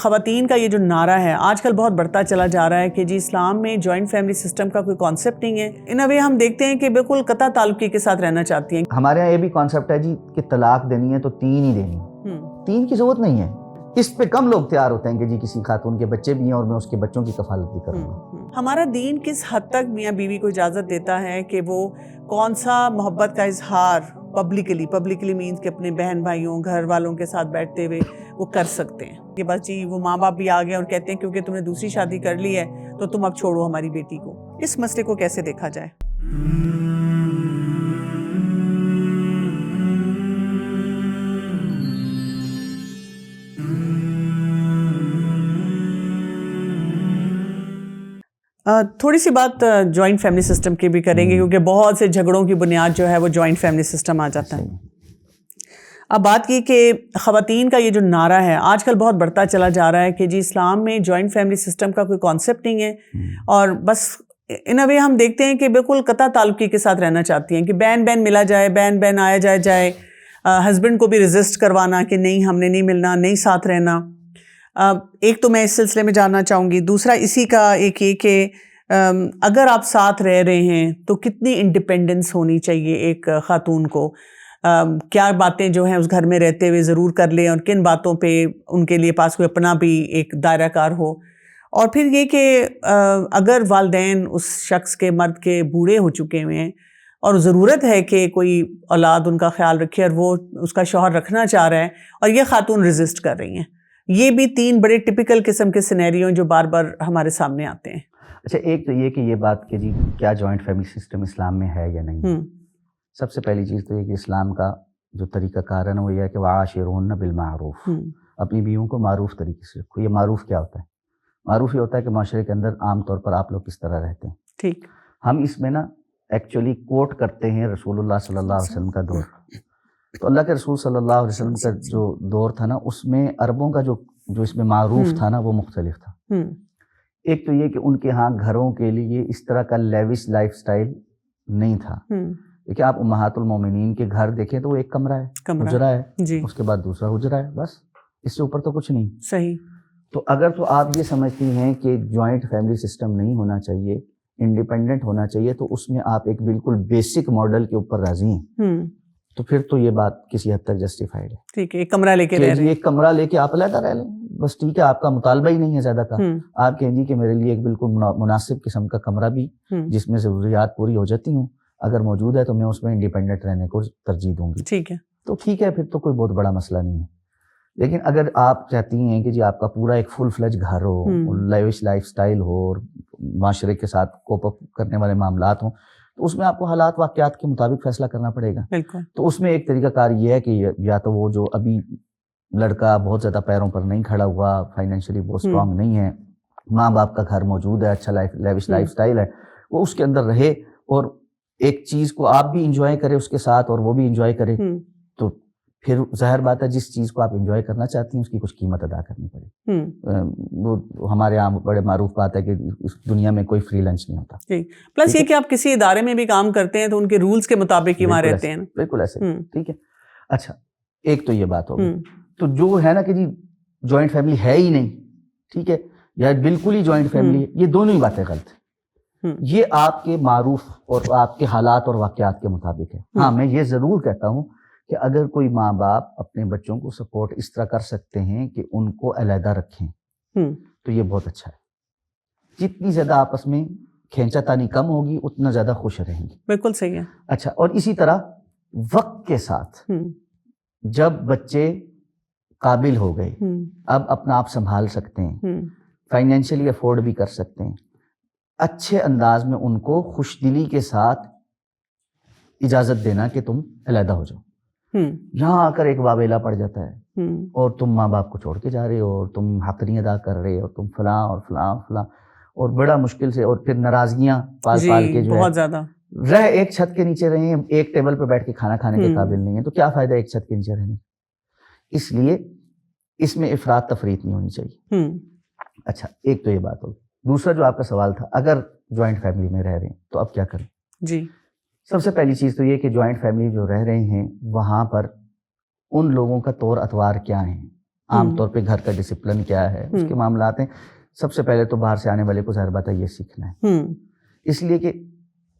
خواتین کا یہ جو نعرہ ہے آج کل بہت بڑھتا چلا جا رہا ہے کہ جی اسلام میں جوائنٹ فیملی سسٹم کا کوئی کانسیپٹ نہیں ہے. ان اے وے ہم دیکھتے ہیں کہ بالکل قطع تعلقی کے ساتھ رہنا چاہتی ہیں. ہمارے یہاں یہ بھی کانسیپٹ ہے جی کہ طلاق دینی ہے تو 3 ہی دینی ہے. 3 کی ضرورت نہیں ہے. اس پہ کم لوگ تیار ہوتے ہیں کہ جی کسی خاتون کے بچے بھی ہیں اور میں اس کے بچوں کی کفالت بھی کروں گا. ہمارا دین کس حد تک میاں بیوی کو اجازت دیتا ہے کہ وہ کون سا محبت کا اظہار پبلکلی مینز کہ اپنے بہن بھائیوں گھر والوں کے ساتھ بیٹھتے ہوئے وہ کر سکتے ہیں کہ بس جی وہ ماں باپ بھی آگئے اور کہتے ہیں کیونکہ تم نے دوسری شادی کر لی ہے تو تم اب چھوڑو ہماری بیٹی کو. اس مسئلے کو کیسے دیکھا جائے؟ تھوڑی سی بات جوائنٹ فیملی سسٹم کی بھی کریں گے کیونکہ بہت سے جھگڑوں کی بنیاد جو ہے وہ جوائنٹ فیملی سسٹم آ جاتا ہے. اب بات کی کہ خواتین کا یہ جو نعرہ ہے آج کل بہت بڑھتا چلا جا رہا ہے کہ جی اسلام میں جوائنٹ فیملی سسٹم کا کوئی کانسیپٹ نہیں ہے اور بس ان اے وے ہم دیکھتے ہیں کہ بالکل قطع تعلقی کے ساتھ رہنا چاہتی ہیں کہ بہن ملا جائے بہن آیا جائے ہسبینڈ کو بھی ریزسٹ کروانا کہ نہیں ہم نے نہیں ملنا نہیں ساتھ رہنا. ایک تو میں اس سلسلے میں جاننا چاہوں گی. دوسرا اسی کا ایک یہ کہ اگر آپ ساتھ رہ رہے ہیں تو کتنی انڈیپینڈنس ہونی چاہیے ایک خاتون کو, کیا باتیں جو ہیں اس گھر میں رہتے ہوئے ضرور کر لیں اور کن باتوں پہ ان کے لیے پاس کوئی اپنا بھی ایک دائرہ کار ہو. اور پھر یہ کہ اگر والدین اس شخص کے مرد کے بوڑھے ہو چکے ہوئے ہیں اور ضرورت ہے کہ کوئی اولاد ان کا خیال رکھے اور وہ اس کا شوہر رکھنا چاہ رہا ہے اور یہ خاتون ریزسٹ کر رہی ہیں, یہ بھی 3 بڑے ٹپیکل قسم کے سینیریو جو بار بار ہمارے سامنے آتے ہیں. اچھا, ایک تو یہ کہ یہ بات کہ جی کیا جوائنٹ فیملی سسٹم اسلام میں ہے یا نہیں. سب سے پہلی چیز تو یہ کہ اسلام کا جو طریقہ کار ہے نا وہ یہ ہے کہ وعاشرہن بالمعروف, اپنی بیویوں کو معروف طریقے سے رکھو. یہ معروف کیا ہوتا ہے؟ معروف یہ ہوتا ہے کہ معاشرے کے اندر عام طور پر آپ لوگ کس طرح رہتے ہیں. ٹھیک, ہم اس میں نا ایکچولی کوٹ کرتے ہیں رسول اللہ صلی اللہ علیہ وسلم کا دور. تو اللہ کے رسول صلی اللہ علیہ وسلم کا جو دور تھا نا اس میں عربوں کا جو اس میں معروف تھا نا وہ مختلف تھا. ایک تو یہ کہ ان کے ہاں گھروں کے لیے اس طرح کا لیوش لائف سٹائل نہیں تھا. دیکھیں آپ امہات المومنین کے گھر دیکھیں تو وہ ایک کمرہ ہے, حجرہ ہے, اس کے بعد دوسرا حجرہ ہے, بس اس سے اوپر تو کچھ نہیں. صحیح. تو اگر تو آپ یہ سمجھتی ہیں کہ جوائنٹ فیملی سسٹم نہیں ہونا چاہیے, انڈیپینڈنٹ ہونا چاہیے, تو اس میں آپ ایک بالکل بیسک ماڈل کے اوپر راضی ہیں, تو پھر تو یہ بات کسی حد تک جسٹیفائڈ ہے. ٹھیک ہے, ایک کمرہ لے کے رہ رہے ہیں, ایک کمرہ لے کے آپ علیحدہ رہ لیں, بس ٹھیک ہے, آپ کا مطالبہ ہی نہیں ہے زیادہ کا. آپ کہیں جی کہ میرے لیے ایک بالکل مناسب قسم کا کمرہ بھی جس میں ضروریات پوری ہو جاتی ہوں اگر موجود ہے تو میں اس میں انڈیپینڈنٹ رہنے کو ترجیح دوں گی. ٹھیک ہے, تو ٹھیک ہے, پھر تو کوئی بہت بڑا مسئلہ نہیں ہے. لیکن اگر آپ چاہتی ہیں کہ جی آپ کا پورا ایک فل فلیج گھر ہو, لیوش لائف سٹائل ہو اور معاشرے کے ساتھ کوپ اپ کرنے والے معاملات ہوں, تو اس میں آپ کو حالات واقعات کے مطابق فیصلہ کرنا پڑے گا. تو اس میں ایک طریقہ کار یہ ہے کہ یا تو وہ جو ابھی لڑکا بہت زیادہ پیروں پر نہیں کھڑا ہوا, فائنینشلی بہت اسٹرانگ نہیں ہے, ماں باپ کا گھر موجود ہے, اچھا لیوش لائف سٹائل ہے, وہ اس کے اندر رہے اور ایک چیز کو آپ بھی انجوائے کرے اس کے ساتھ اور وہ بھی انجوائے کرے. تو پھر ظاہر بات ہے جس چیز کو آپ انجوائے کرنا چاہتی ہیں اس کی کچھ قیمت ادا کرنی پڑے. وہ ہمارے یہاں بڑے معروف بات ہے کہ اس دنیا میں کوئی فری لنچ نہیں ہوتا. پلس یہ کہ آپ کسی ادارے میں بھی کام کرتے ہیں تو ان کے رولز کے مطابق ہی وہاں رہتے ہیں. بالکل ایسے. ٹھیک ہے. اچھا, ایک تو یہ بات ہوگی. تو جو ہے نا کہ جی جوائنٹ فیملی ہے ہی نہیں, ٹھیک ہے, یا بالکل ہی جوائنٹ فیملی ہے, یہ دونوں ہی باتیں غلط ہیں. یہ آپ کے معروف اور آپ کے حالات اور واقعات کے مطابق ہے. ہاں, میں یہ ضرور کہتا ہوں کہ اگر کوئی ماں باپ اپنے بچوں کو سپورٹ اس طرح کر سکتے ہیں کہ ان کو علیحدہ رکھیں تو یہ بہت اچھا ہے. جتنی زیادہ آپس میں کھینچا تانی کم ہوگی اتنا زیادہ خوش رہیں گے. بالکل صحیح ہے. اچھا, اور اسی طرح وقت کے ساتھ جب بچے قابل ہو گئے, اب اپنا آپ سنبھال سکتے ہیں, فائنینشلی افورڈ بھی کر سکتے ہیں, اچھے انداز میں ان کو خوش دلی کے ساتھ اجازت دینا کہ تم علیحدہ ہو جاؤ. یہاں آ کر ایک واویلا پڑ جاتا ہے اور تم ماں باپ کو چھوڑ کے جا رہے ہو اور تم حق نہیں ادا کر رہے اور تم فلاں اور فلاں فلاں, اور بڑا مشکل سے, اور پھر ناراضگیاں پال کے جو بہت زیادہ رہ ایک چھت کے نیچے رہے ہیں, ایک ٹیبل پہ بیٹھ کے کھانا کھانے کے قابل نہیں ہے, تو کیا فائدہ ایک چھت کے نیچے رہنے. اس لیے اس میں افراط تفریط نہیں ہونی چاہیے. اچھا, ایک تو یہ بات ہوگی. دوسرا جو آپ کا سوال تھا, اگر جوائنٹ فیملی میں رہ رہے ہیں تو اب کیا کریں. جی, سب سے پہلی چیز تو یہ کہ جوائنٹ فیملی جو رہ رہے ہیں وہاں پر ان لوگوں کا طور اتوار کیا ہیں, عام طور پہ گھر کا ڈسپلن کیا ہے، اس کے معاملات ہیں. سب سے پہلے تو باہر سے آنے والے کو ظاہر بات ہے یہ سیکھنا ہے، اس لیے کہ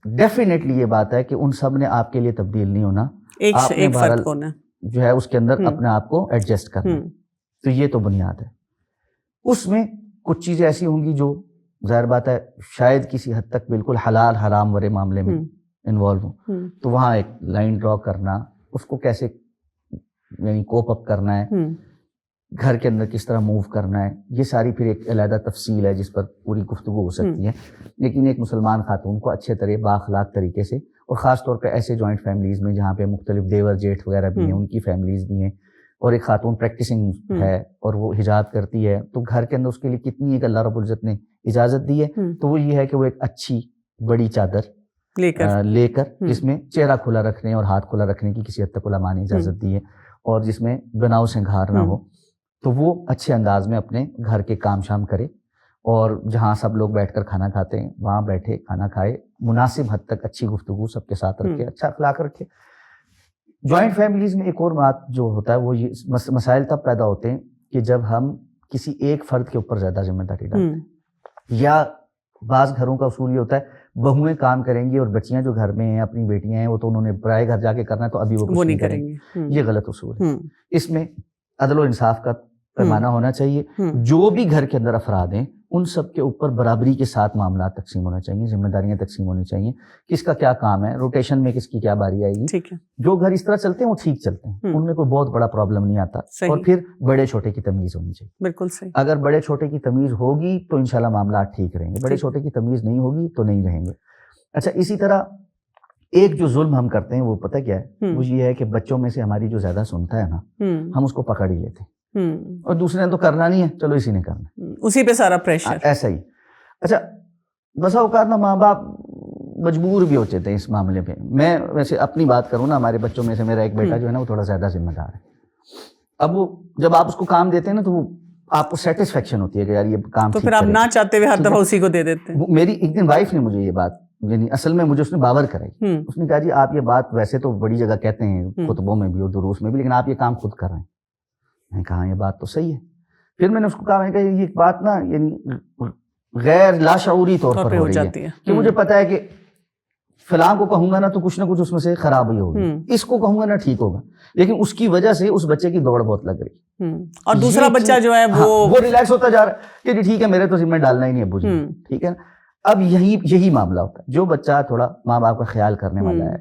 ڈیفینیٹلی یہ بات ہے کہ ان سب نے آپ کے لیے تبدیل نہیں ہونا، آپ نے بہرحال جو ہے اس کے اندر اپنے آپ کو ایڈجسٹ کرنا. تو یہ تو بنیاد ہے. اس میں کچھ چیزیں ایسی ہوں گی جو ظاہر بات ہے شاید کسی حد تک بالکل حلال حرام ورے معاملے میں انوالو ہوں، تو وہاں ایک لائن ڈرا کرنا، اس کو کیسے یعنی کوپ اپ کرنا ہے، گھر کے اندر کس طرح موو کرنا ہے، یہ ساری پھر ایک علیحدہ تفصیل ہے جس پر پوری گفتگو ہو سکتی ہے. لیکن ایک مسلمان خاتون کو اچھے طرح بااخلاق طریقے سے، اور خاص طور پہ ایسے جوائنٹ فیملیز میں جہاں پہ مختلف دیور جیٹھ وغیرہ بھی ہیں، ان کی فیملیز بھی ہیں، اور ایک خاتون پریکٹسنگ ہے اور وہ حجاب کرتی ہے، تو گھر کے اندر اس کے لیے کتنی ایک اللہ رب العزت نے اجازت دی ہے. تو وہ یہ ہے کہ وہ ایک اچھی بڑی چادر لے کر جس میں چہرہ کھلا رکھنے اور ہاتھ کھلا رکھنے کی کسی حد تک علماء نے اجازت دی ہے، اور جس میں بناؤ سنگھار نہ ہو، تو وہ اچھے انداز میں اپنے گھر کے کام شام کرے، اور جہاں سب لوگ بیٹھ کر کھانا کھاتے ہیں وہاں بیٹھے کھانا کھائے، مناسب حد تک اچھی گفتگو سب کے ساتھ رکھے، اچھا اخلاق رکھے. جوائنٹ فیملیز میں ایک اور بات جو ہوتا ہے وہ یہ مسائل تب پیدا ہوتے ہیں کہ جب ہم کسی ایک فرد کے اوپر زیادہ ذمہ داری ڈالتے ہیں، یا بعض گھروں کا اصول یہ ہوتا ہے بہویں کام کریں گی اور بچیاں جو گھر میں ہیں اپنی بیٹیاں ہیں وہ تو انہوں نے برائے گھر جا کے کرنا ہے تو ابھی وہ کچھ نہیں کریں گے. یہ غلط اصول ہے. اس میں عدل و انصاف کا پیمانہ ہونا چاہیے. جو بھی گھر کے اندر افراد ہیں ان سب کے اوپر برابری کے ساتھ معاملات تقسیم ہونا چاہیے، ذمہ داریاں تقسیم ہونی چاہیے، کس کا کیا کام ہے، روٹیشن میں کس کی کیا باری آئے گی. جو گھر اس طرح چلتے ہیں وہ ٹھیک چلتے ہیں، ان میں کوئی بہت بڑا پرابلم نہیں آتا. اور پھر بڑے چھوٹے کی تمیز ہونی چاہیے. بالکل صحیح. اگر بڑے چھوٹے کی تمیز ہوگی تو انشاءاللہ معاملات ٹھیک رہیں گے، بڑے چھوٹے کی تمیز نہیں ہوگی تو نہیں رہیں گے. اچھا، اسی طرح ایک جو ظلم ہم کرتے ہیں وہ پتہ کیا ہے، وہ یہ ہے کہ بچوں میں سے ہماری جو زیادہ سنتا ہے نا، ہم اس کو پکڑ ہی لیتے ہیں، اور دوسرے نے تو کرنا نہیں ہے، چلو اسی نے کرنا، اسی پہ سارا پریشر. ایسا ہی. اچھا، بسا اوقات نا ماں باپ مجبور بھی ہوتے تھے اس معاملے پہ. میں ویسے اپنی بات کروں نا، ہمارے بچوں میں سے میرا ایک بیٹا جو ہے نا وہ تھوڑا زیادہ ذمہ دار ہے. اب وہ جب آپ اس کو کام دیتے ہیں نا تو وہ آپ کو سیٹسفیکشن ہوتی ہے کہ یار یہ کام، تو پھر آپ نہ چاہتے ہوئے ہر دفعہ اسی کو دے دیتے ہیں. میری ایک دن وائف نے مجھے یہ بات، یعنی اصل میں مجھے اس نے باور کرائی. اس نے کہا جی آپ یہ بات ویسے تو بڑی جگہ کہتے ہیں خطبوں میں بھی اور دروس میں بھی، لیکن آپ یہ کام خود کر رہے ہیں. میں نے کہا یہ بات تو صحیح ہے. پھر میں نے اس کو کہا، میں نے کہا یہ بات نا یعنی غیر لاشعوری طور پر ہو رہی ہے کہ مجھے پتا ہے کہ فلاں کو کہوں گا نا تو کچھ نہ کچھ اس میں سے خراب ہی ہوگی، اس کو کہوں گا نا ٹھیک ہوگا، لیکن اس کی وجہ سے اس بچے کی دوڑ بہت لگ رہی، اور دوسرا بچہ جو ہے وہ ریلیکس ہوتا جا رہا ہے کہ ٹھیک ہے میرے تو ذمہ ڈالنا ہی نہیں ابو جی، ٹھیک ہے نا. اب یہی معاملہ ہوتا ہے. جو بچہ تھوڑا ماں باپ کا خیال کرنے والا ہے،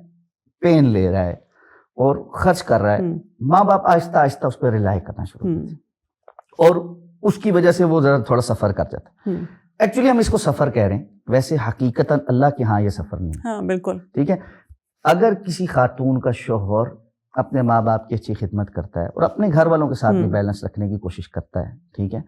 پین لے رہا ہے اور خرچ کر رہا ہے، ماں باپ آہستہ آہستہ اس پہ ریلائی کرنا شروع کرتے ہیں، اور اس کی وجہ سے وہ ذرا تھوڑا سفر کر جاتا ہے. ایکچولی ہم اس کو سفر کہہ رہے ہیں، ویسے حقیقتاً اللہ کے ہاں یہ سفر نہیں ہے. ہاں بالکل ٹھیک ہے. اگر کسی خاتون کا شوہر اپنے ماں باپ کی اچھی خدمت کرتا ہے اور اپنے گھر والوں کے ساتھ بھی بیلنس رکھنے کی کوشش کرتا ہے، ٹھیک ہے،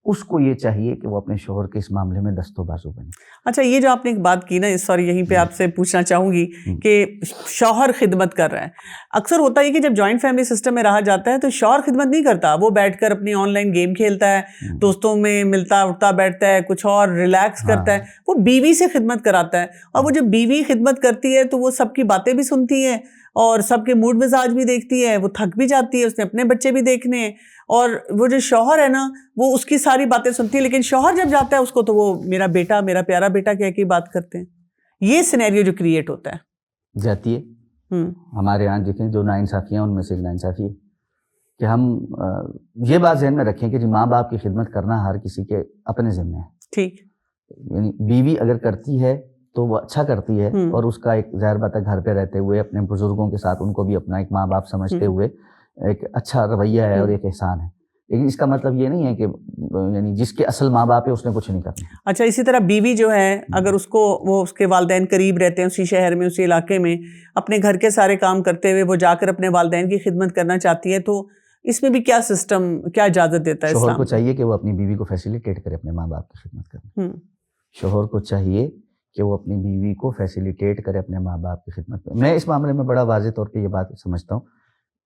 اس کو یہ چاہیے کہ وہ اپنے شوہر کے اس معاملے میں دست و بازو بنے. اچھا، یہ جو آپ نے ایک بات کی نا، سوری یہیں پہ آپ سے پوچھنا چاہوں گی کہ شوہر خدمت کر رہا ہے. اکثر ہوتا ہے کہ جب جوائنٹ فیملی سسٹم میں رہا جاتا ہے تو شوہر خدمت نہیں کرتا، وہ بیٹھ کر اپنی آن لائن گیم کھیلتا ہے، دوستوں میں ملتا اٹھتا بیٹھتا ہے، کچھ اور ریلیکس کرتا ہے. وہ بیوی سے خدمت کراتا ہے، اور وہ جب بیوی خدمت کرتی ہے تو وہ سب کی باتیں بھی سنتی ہے اور سب کے موڈ مزاج بھی دیکھتی ہے، وہ تھک بھی جاتی ہے، اس نے اپنے بچے بھی دیکھنے ہیں، اور وہ جو شوہر ہے نا وہ اس کی ساری باتیں سنتی ہے. لیکن شوہر جب جاتا ہے اس کو تو وہ میرا بیٹا، میرا پیارا بیٹا کہہ کے بات کرتے ہیں. یہ سینیریو جو کریٹ ہوتا ہے جاتی ہے ہمارے یہاں، دیکھیں جو ناانصافیاں ان میں سے ایک ناانصافی ہے کہ ہم یہ بات ذہن میں رکھیں کہ جی ماں باپ کی خدمت کرنا ہر کسی کے اپنے ذمہ ہے. ٹھیک، یعنی بیوی اگر کرتی ہے تو وہ اچھا کرتی ہے، اور اس کا ایک ظاہر بات ہے گھر پہ رہتے ہوئے اپنے بزرگوں کے ساتھ ان کو بھی اپنا ایک ماں باپ سمجھتے ہوئے ایک اچھا رویہ ہے اور ایک احسان ہے. لیکن اس کا مطلب یہ نہیں ہے کہ یعنی جس کے اصل ماں باپ ہے اس نے کچھ نہیں کرنا. اچھا، اسی طرح بیوی جو ہے اگر اس کو وہ اس کے والدین قریب رہتے ہیں، اسی شہر میں اسی علاقے میں، اپنے گھر کے سارے کام کرتے ہوئے وہ جا کر اپنے والدین کی خدمت کرنا چاہتی ہے، تو اس میں بھی کیا سسٹم، کیا اجازت دیتا ہے؟ شوہر کو چاہیے کہ وہ اپنی بیوی کو فیسیلیٹیٹ کرے اپنے ماں باپ کی خدمت کرنے. شوہر کو چاہیے کہ وہ اپنی بیوی کو فیسیلیٹیٹ کرے اپنے ماں باپ کی خدمت میں. میں اس معاملے میں بڑا واضح طور پہ یہ بات سمجھتا ہوں،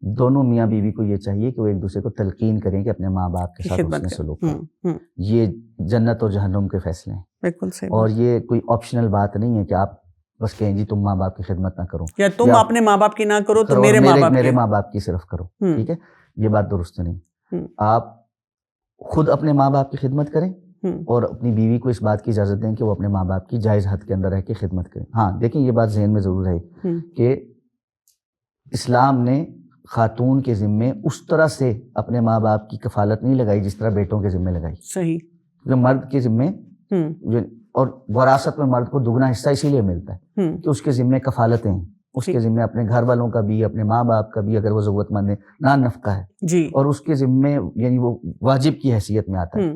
دونوں میاں بیوی کو یہ چاہیے کہ وہ ایک دوسرے کو تلقین کریں کہ اپنے ماں باپ کے ساتھ حسن سلوک کریں. یہ جنت اور جہنم کے فیصلے ہیں. بالکل صحیح. اور یہ کوئی آپشنل بات نہیں ہے کہ آپ بس کہیں جی تم ماں باپ کی خدمت نہ کرو، یا تم اپنے ماں باپ کی نہ کرو تو میرے ماں باپ کی صرف کرو. ٹھیک ہے، یہ بات درست نہیں. آپ خود اپنے ماں باپ کی خدمت کریں اور اپنی بیوی کو اس بات کی اجازت دیں کہ وہ اپنے ماں باپ کی جائز حد کے اندر رہ کے خدمت کریں. ہاں دیکھیں یہ بات ذہن میں ضرور ہے کہ اسلام نے خاتون کے ذمے اس طرح سے اپنے ماں باپ کی کفالت نہیں لگائی جس طرح بیٹوں کے ذمے لگائی. صحیح. جو مرد کے ذمے اور وراثت میں مرد کو دگنا حصہ اسی لیے ملتا ہے کہ اس کے ذمے کفالتیں ہیں, اس کے ذمے اپنے گھر والوں کا بھی, اپنے ماں باپ کا بھی اگر وہ ضرورت مند ہے, نان نفقہ ہے جی, اور اس کے ذمے یعنی وہ واجب کی حیثیت میں آتا ہے.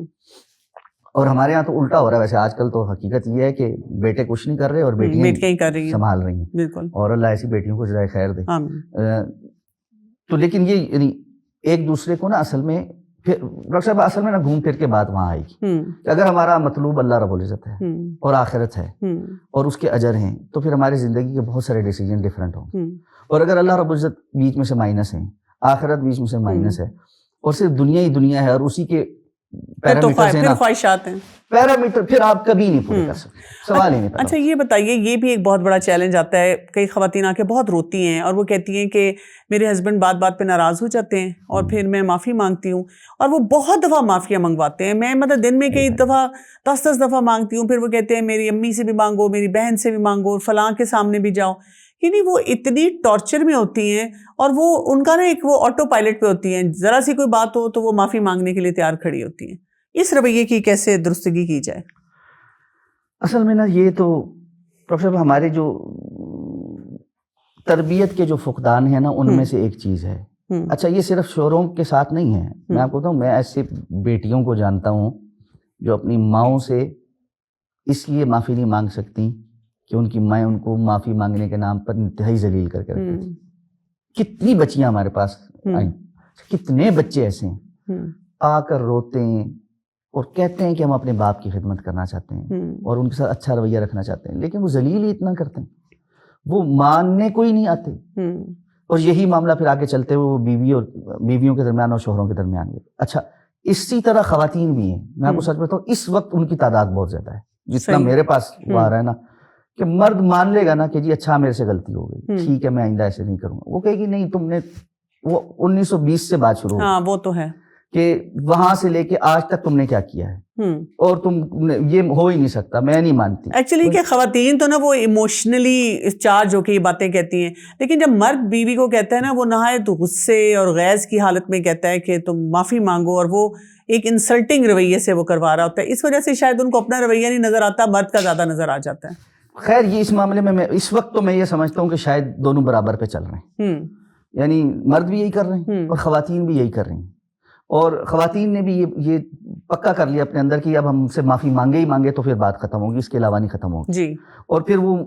اور ہمارے ہاں تو الٹا ہو رہا ہے. ویسے آج کل تو حقیقت یہ ہے کہ بیٹے کچھ نہیں کر رہے اور بیٹیاں سنبھال رہی ہیں. بالکل. اور اللہ ایسی بیٹیوں کو جزائے خیر دے. تو لیکن یہ یعنی ایک دوسرے کو نا اصل میں پھر ڈاکٹر صاحب اصل میں نا گھوم پھر کے بات وہاں آئے گی کہ اگر ہمارا مطلوب اللہ رب العزت ہے اور آخرت ہے اور اس کے اجر ہیں تو پھر ہماری زندگی کے بہت سارے ڈیسیجن ڈفرینٹ ہوں گے. اور اگر اللہ رب العزت بیچ میں سے مائنس ہے, آخرت بیچ میں سے مائنس ہے اور صرف دنیا ہی دنیا ہے اور اسی کے خواہشات ہیں, پیرامیٹر پھر آپ کبھی نہیں پورے کر سکتے. سوال ہی نہیں. اچھا یہ بتائیے, یہ بھی ایک بہت بڑا چیلنج آتا ہے. کئی خواتین آ کے بہت روتی ہیں اور وہ کہتی ہیں کہ میرے ہسبینڈ بات بات پہ ناراض ہو جاتے ہیں اور پھر میں معافی مانگتی ہوں اور وہ بہت دفعہ معافیاں منگواتے ہیں. میں مطلب دن میں کئی دفعہ 10 دفعہ مانگتی ہوں. پھر وہ کہتے ہیں میری امی سے بھی مانگو, میری بہن سے بھی مانگو, فلاں کے سامنے بھی جاؤ. یعنی وہ اتنی ٹارچر میں ہوتی ہیں اور وہ ان کا نا ایک وہ آٹو پائلٹ پہ ہوتی ہیں. ذرا سی کوئی بات ہو تو وہ معافی مانگنے کے لیے تیار کھڑی ہوتی ہیں. اس رویے کی کیسے درستگی کی جائے؟ اصل میں نا یہ تو ڈاکٹر صاحب ہمارے جو تربیت کے جو فقدان ہیں نا ان میں سے ایک چیز ہے. اچھا یہ صرف شوہروں کے ساتھ نہیں ہے. میں آپ کو بتاؤں, میں ایسے بیٹیوں کو جانتا ہوں جو اپنی ماؤں سے اس لیے معافی نہیں مانگ سکتی کہ ان کی مائیں ان کو معافی مانگنے کے نام پر انتہائی ذلیل کر کے رکھتی تھی. کتنی بچیاں ہمارے پاس آئیں, کتنے بچے ایسے ہیں آ کر روتے ہیں اور کہتے ہیں کہ ہم اپنے باپ کی خدمت کرنا چاہتے ہیں اور ان کے ساتھ اچھا رویہ رکھنا چاہتے ہیں, لیکن وہ ذلیل ہی اتنا کرتے ہیں, وہ ماننے کو ہی نہیں آتے. اور یہی معاملہ پھر آگے چلتے ہوئے وہ بیویوں کے درمیان اور شوہروں کے درمیان. اچھا اسی طرح خواتین بھی ہیں. میں آپ کو سچ بتاؤں اس وقت ان کی تعداد بہت زیادہ ہے جتنا میرے پاس وہ آ رہا ہے نا, کہ مرد مان لے گا نا کہ جی اچھا میرے سے غلطی ہو گئی, ٹھیک ہے میں آئندہ ایسے نہیں کروں گا. وہ کہے گی نہیں تم نے, وہ 1920 سے بات شروع ہو, وہ تو ہے کہ وہاں سے لے کے آج تک تم نے کیا کیا ہے اور تم یہ ہو ہی نہیں سکتا, میں نہیں مانتی. ایکچولی کہ خواتین تو نا وہ ایموشنلی چارج ہو کے یہ باتیں کہتی ہیں, لیکن جب مرد بیوی کو کہتا ہے نا وہ نہایت غصے اور غیظ کی حالت میں کہتا ہے کہ تم معافی مانگو, اور وہ ایک انسلٹنگ رویے سے وہ کروا رہا ہوتا ہے. اس وجہ سے شاید ان کو اپنا رویہ نہیں نظر آتا, مرد کا زیادہ نظر آ جاتا ہے. خیر یہ اس معاملے میں اس وقت تو میں یہ سمجھتا ہوں کہ شاید دونوں برابر پہ چل رہے ہیں. یعنی مرد بھی یہی کر رہے ہیں اور خواتین بھی یہی کر رہی ہیں. اور خواتین نے بھی یہ پکا کر لیا اپنے اندر کہ اب ہم سے معافی مانگے ہی مانگے تو پھر بات ختم ہوگی, اس کے علاوہ نہیں ختم ہوگی. جی. اور پھر وہ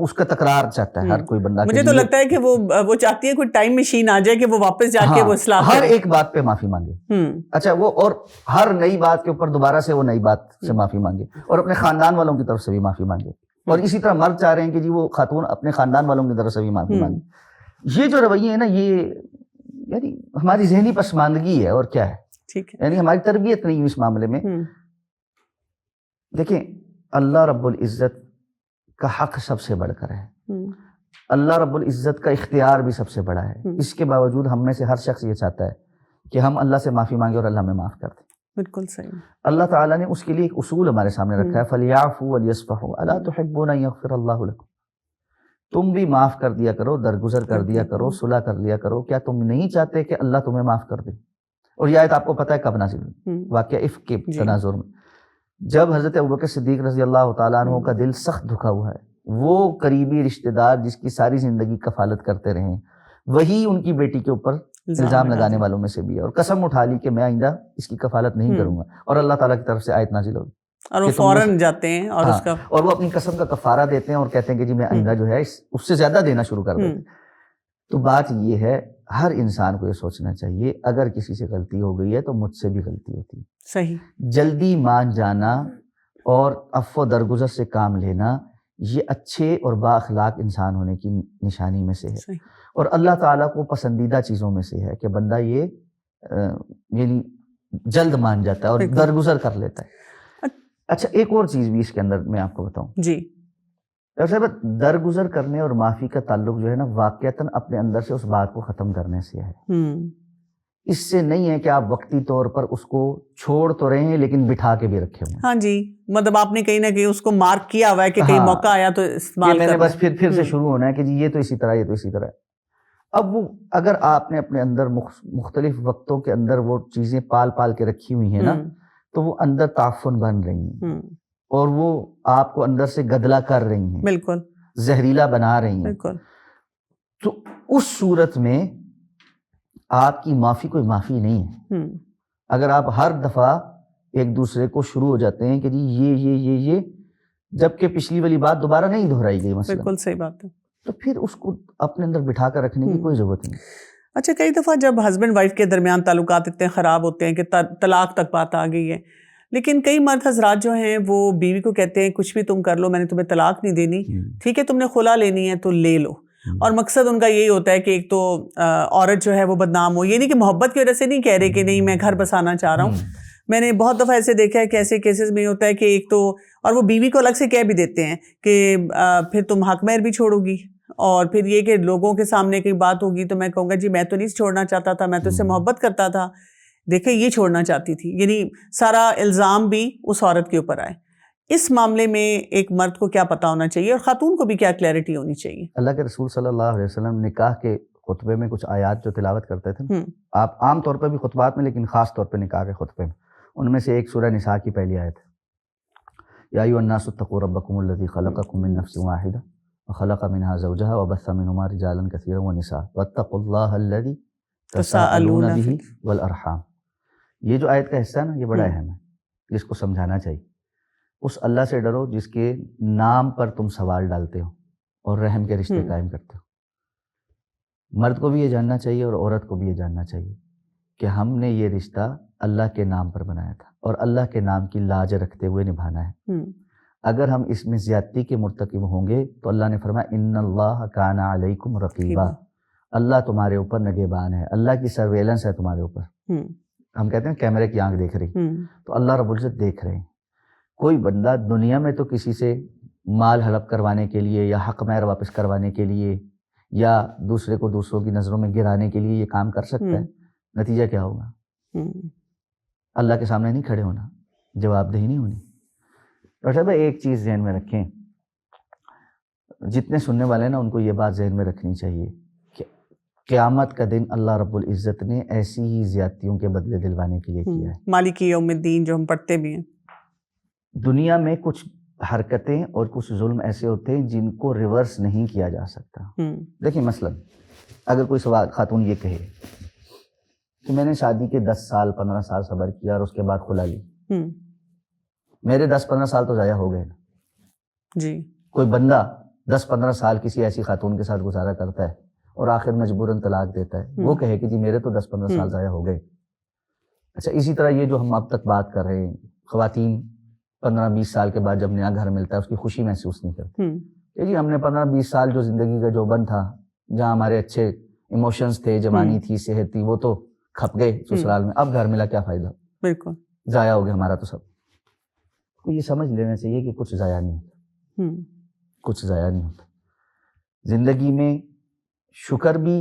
اس کا تکرار چاہتا ہے ہر کوئی بندہ. مجھے تو لگتا ہے کہ وہ چاہتی ہے کوئی ٹائم مشین آ جائے کہ وہ واپس جا کے وہ اصلاح ہر ایک بات پہ معافی مانگے. اچھا وہ اور ہر نئی بات کے اوپر دوبارہ سے وہ نئی بات سے معافی مانگے اور اپنے خاندان والوں کی طرف سے بھی معافی مانگے. اور اسی طرح مرد چاہ رہے ہیں کہ جی وہ خاتون اپنے خاندان والوں کی طرف سے بھی معافی مانگے. یہ جو رویے ہے نا یہ یعنی ہماری ذہنی پسماندگی ہے اور کیا ہے, یعنی ہماری تربیت نہیں ہوئی اس معاملے میں. دیکھیں اللہ رب العزت کا حق سب سے بڑھ کر ہے, اللہ رب العزت کا اختیار بھی سب سے بڑا ہے. اس کے باوجود ہم میں سے ہر شخص یہ چاہتا ہے کہ ہم اللہ سے معافی مانگے اور اللہ ہمیں معاف کر دے. بالکل صحیح. اللہ تعالیٰ نے اس کے لیے ایک اصول ہمارے سامنے رکھا ہے, فَلْيَعْفُوا وَلْيَصْفَحُوا أَلَا تُحِبُّونَ أَن يَغْفِرَ اللَّهُ لَكُمْ. تم بھی معاف کر دیا کرو, درگزر کر دیا کرو, صلح کر لیا کرو. کیا تم نہیں چاہتے کہ اللہ تمہیں معاف کر دے؟ اور یہ آیت آپ کو پتہ ہے کب نازل ہوئی؟ واقعہ افک کے تناظر میں, جب حضرت ابوبکر صدیق رضی اللہ تعالیٰ عنہ کا دل سخت دکھا ہوا ہے. وہ قریبی رشتہ دار جس کی ساری زندگی کفالت کرتے رہے ہیں وہی ان کی بیٹی کے اوپر الزام لگانے والوں میں سے بھی ہے, اور قسم اٹھا لی کہ میں آئندہ اس کی کفالت نہیں کروں گا. اور اللہ تعالیٰ کی طرف سے آیت نازل ہوگی اور وہ فوراً جاتے ہیں اور اس کا اور وہ اپنی قسم کا کفارہ دیتے ہیں اور کہتے ہیں کہ جی میں آئندہ جو ہے اس سے زیادہ دینا شروع کر دیتے. تو بات یہ ہے ہر انسان کو یہ سوچنا چاہیے اگر کسی سے غلطی ہو گئی ہے تو مجھ سے بھی غلطی ہوتی ہے. صحیح. جلدی مان جانا اور عفو درگزر سے کام لینا یہ اچھے اور با اخلاق انسان ہونے کی نشانی میں سے ہے. اور اللہ تعالیٰ کو پسندیدہ چیزوں میں سے ہے کہ بندہ یہ یعنی جلد مان جاتا ہے اور درگزر کر لیتا ہے. اچھا ایک اور چیز بھی اس کے اندر میں آپ کو بتاؤں. جی. درگزر کرنے اور معافی کا تعلق جو ہے نا واقعتاً اپنے اندر سے اس بات کو ختم کرنے سے ہے. اس سے نہیں ہے کہ آپ وقتی طور پر اس کو چھوڑ تو رہے ہیں لیکن بٹھا کے بھی رکھے ہوئے. ہاں جی، مطلب آپ نے کہیں نہ کہیں اس کو مارک کیا ہوا ہے کہ کہیں موقع آیا تو استعمال میں نے بس پھر سے شروع ہونا ہے کہ جی یہ تو اسی طرح، یہ تو اسی طرح. اب وہ اگر آپ نے اپنے اندر مختلف وقتوں کے اندر وہ چیزیں پال کے رکھی ہوئی ہیں نا، تو وہ اندر تعفن بن رہی ہیں اور وہ آپ کو اندر سے گدلا کر رہی ہیں، بالکل زہریلا بنا رہی ہیں. بالکل. تو اس صورت میں آپ کی معافی کوئی معافی نہیں ہے. اگر آپ ہر دفعہ ایک دوسرے کو شروع ہو جاتے ہیں کہ جی یہ جبکہ پچھلی والی بات دوبارہ نہیں دہرائی گئی مثلا، بالکل صحیح بات ہے، تو پھر اس کو اپنے اندر بٹھا کر رکھنے کی کوئی ضرورت نہیں. اچھا، کئی دفعہ جب ہسبینڈ وائف کے درمیان تعلقات اتنے خراب ہوتے ہیں کہ طلاق تک بات آ گئی ہے، لیکن کئی مرد حضرات جو ہیں وہ بیوی کو کہتے ہیں کچھ بھی تم کر لو، میں نے تمہیں طلاق نہیں دینی، ٹھیک ہے تم نے خلا لینی ہے تو لے لو. اور مقصد ان کا یہی ہوتا ہے کہ ایک تو عورت جو ہے وہ بدنام ہو. یہ نہیں کہ محبت کی وجہ سے نہیں کہہ رہے کہ نہیں میں گھر بسانا چاہ رہا ہوں. میں نے بہت دفعہ ایسے دیکھا ہے کہ ایسے کیسز میں ہوتا ہے کہ ایک تو، اور وہ بیوی کو الگ سے کہہ بھی دیتے ہیں کہ پھر تم حق مہر بھی چھوڑو گی، اور پھر یہ کہ لوگوں کے سامنے کوئی بات ہوگی تو میں کہوں گا جی میں تو نہیں چھوڑنا چاہتا تھا، میں تو اس سے محبت کرتا تھا. دیکھیں یہ چھوڑنا چاہتی تھی، یعنی سارا الزام بھی اس عورت کے اوپر آئے. اس معاملے میں ایک مرد کو کیا پتا ہونا چاہیے اور خاتون کو بھی کیا کلیئرٹی ہونی چاہیے؟ اللہ کے رسول صلی اللہ علیہ وسلم نکاح کے خطبے میں کچھ آیات جو تلاوت کرتے تھے، آپ عام طور پہ بھی خطبات میں لیکن خاص طور پہ نکاح کے خطبے میں، ان میں سے ایک سورہ نساء کی پہلی آیت ہے، یا ایھا الناس اتقوا ربکم الذی خلقکم من نفس واحدہ وخلق منها زوجها وبث منهما رجالا كثيرا ونساء واتقوا الله الذی تساءلون به والارحام. یہ جو آیت کا حصہ ہے نا، یہ بڑا اہم ہے، جس کو سمجھانا چاہیے. اس اللہ سے ڈرو جس کے نام پر تم سوال ڈالتے ہو اور رحم کے رشتے قائم کرتے ہو. مرد کو بھی یہ جاننا چاہیے اور عورت کو بھی یہ جاننا چاہیے کہ ہم نے یہ رشتہ اللہ کے نام پر بنایا تھا اور اللہ کے نام کی لاج رکھتے ہوئے نبھانا ہے. اگر ہم اس میں زیادتی کے مرتکب ہوں گے تو اللہ نے فرمایا ان اللہ کان علیکم رقیبا، اللہ تمہارے اوپر نگہبان ہے، اللہ کی سرویلنس ہے تمہارے اوپر. ہم کہتے ہیں کیمرے کی آنکھ دیکھ رہی، تو اللہ رب العزت دیکھ رہے ہیں. کوئی بندہ دنیا میں تو کسی سے مال ہڑپ کروانے کے لیے یا حق مہر واپس کروانے کے لیے یا دوسرے کو دوسروں کی نظروں میں گرانے کے لیے یہ کام کر سکتا ہے. نتیجہ کیا ہوگا؟ اللہ کے سامنے نہیں کھڑے ہونا، جواب دہی نہیں ہونی. ڈاکٹر صاحب ایک چیز ذہن میں رکھیں، جتنے سننے والے ہیں نا ان کو یہ بات ذہن میں رکھنی چاہیے کہ قیامت کا دن اللہ رب العزت نے ایسی ہی زیادتیوں کے بدلے دلوانے کے لیے کیا ہے. مالک یوم الدین جو ہم پڑھتے بھی ہیں. دنیا میں کچھ حرکتیں اور کچھ ظلم ایسے ہوتے ہیں جن کو ریورس نہیں کیا جا سکتا. دیکھیں مثلا اگر کوئی سوال خاتون یہ کہے کہ میں نے شادی کے 10 سال 15 سال صبر کیا اور اس کے بعد خلا لی، میرے 10-15 سال تو ضائع ہو گئے نا. جی کوئی بندہ 10-15 سال کسی ایسی خاتون کے ساتھ گزارا کرتا ہے اور آخر مجبوراً طلاق دیتا ہے، وہ کہے کہ جی میرے تو 10-15 سال ضائع ہو گئے. اچھا اسی طرح یہ جو ہم اب تک بات کر رہے ہیں، خواتین 15-20 سال کے بعد جب نیا گھر ملتا ہے اس کی خوشی محسوس نہیں کرتی کہ جی ہم نے 15-20 سال جو زندگی کا جو بند تھا، جہاں ہمارے اچھے ایموشنز تھے، جوانی تھی، صحت تھی، وہ تو کھپ گئے سسرال میں، اب گھر ملا کیا فائدہ، بالکل ضائع ہو گیا ہمارا تو سب. تو یہ سمجھ لینا چاہیے کہ کچھ ضائع نہیں ہوتا، کچھ ضائع نہیں ہوتا. زندگی میں شکر بھی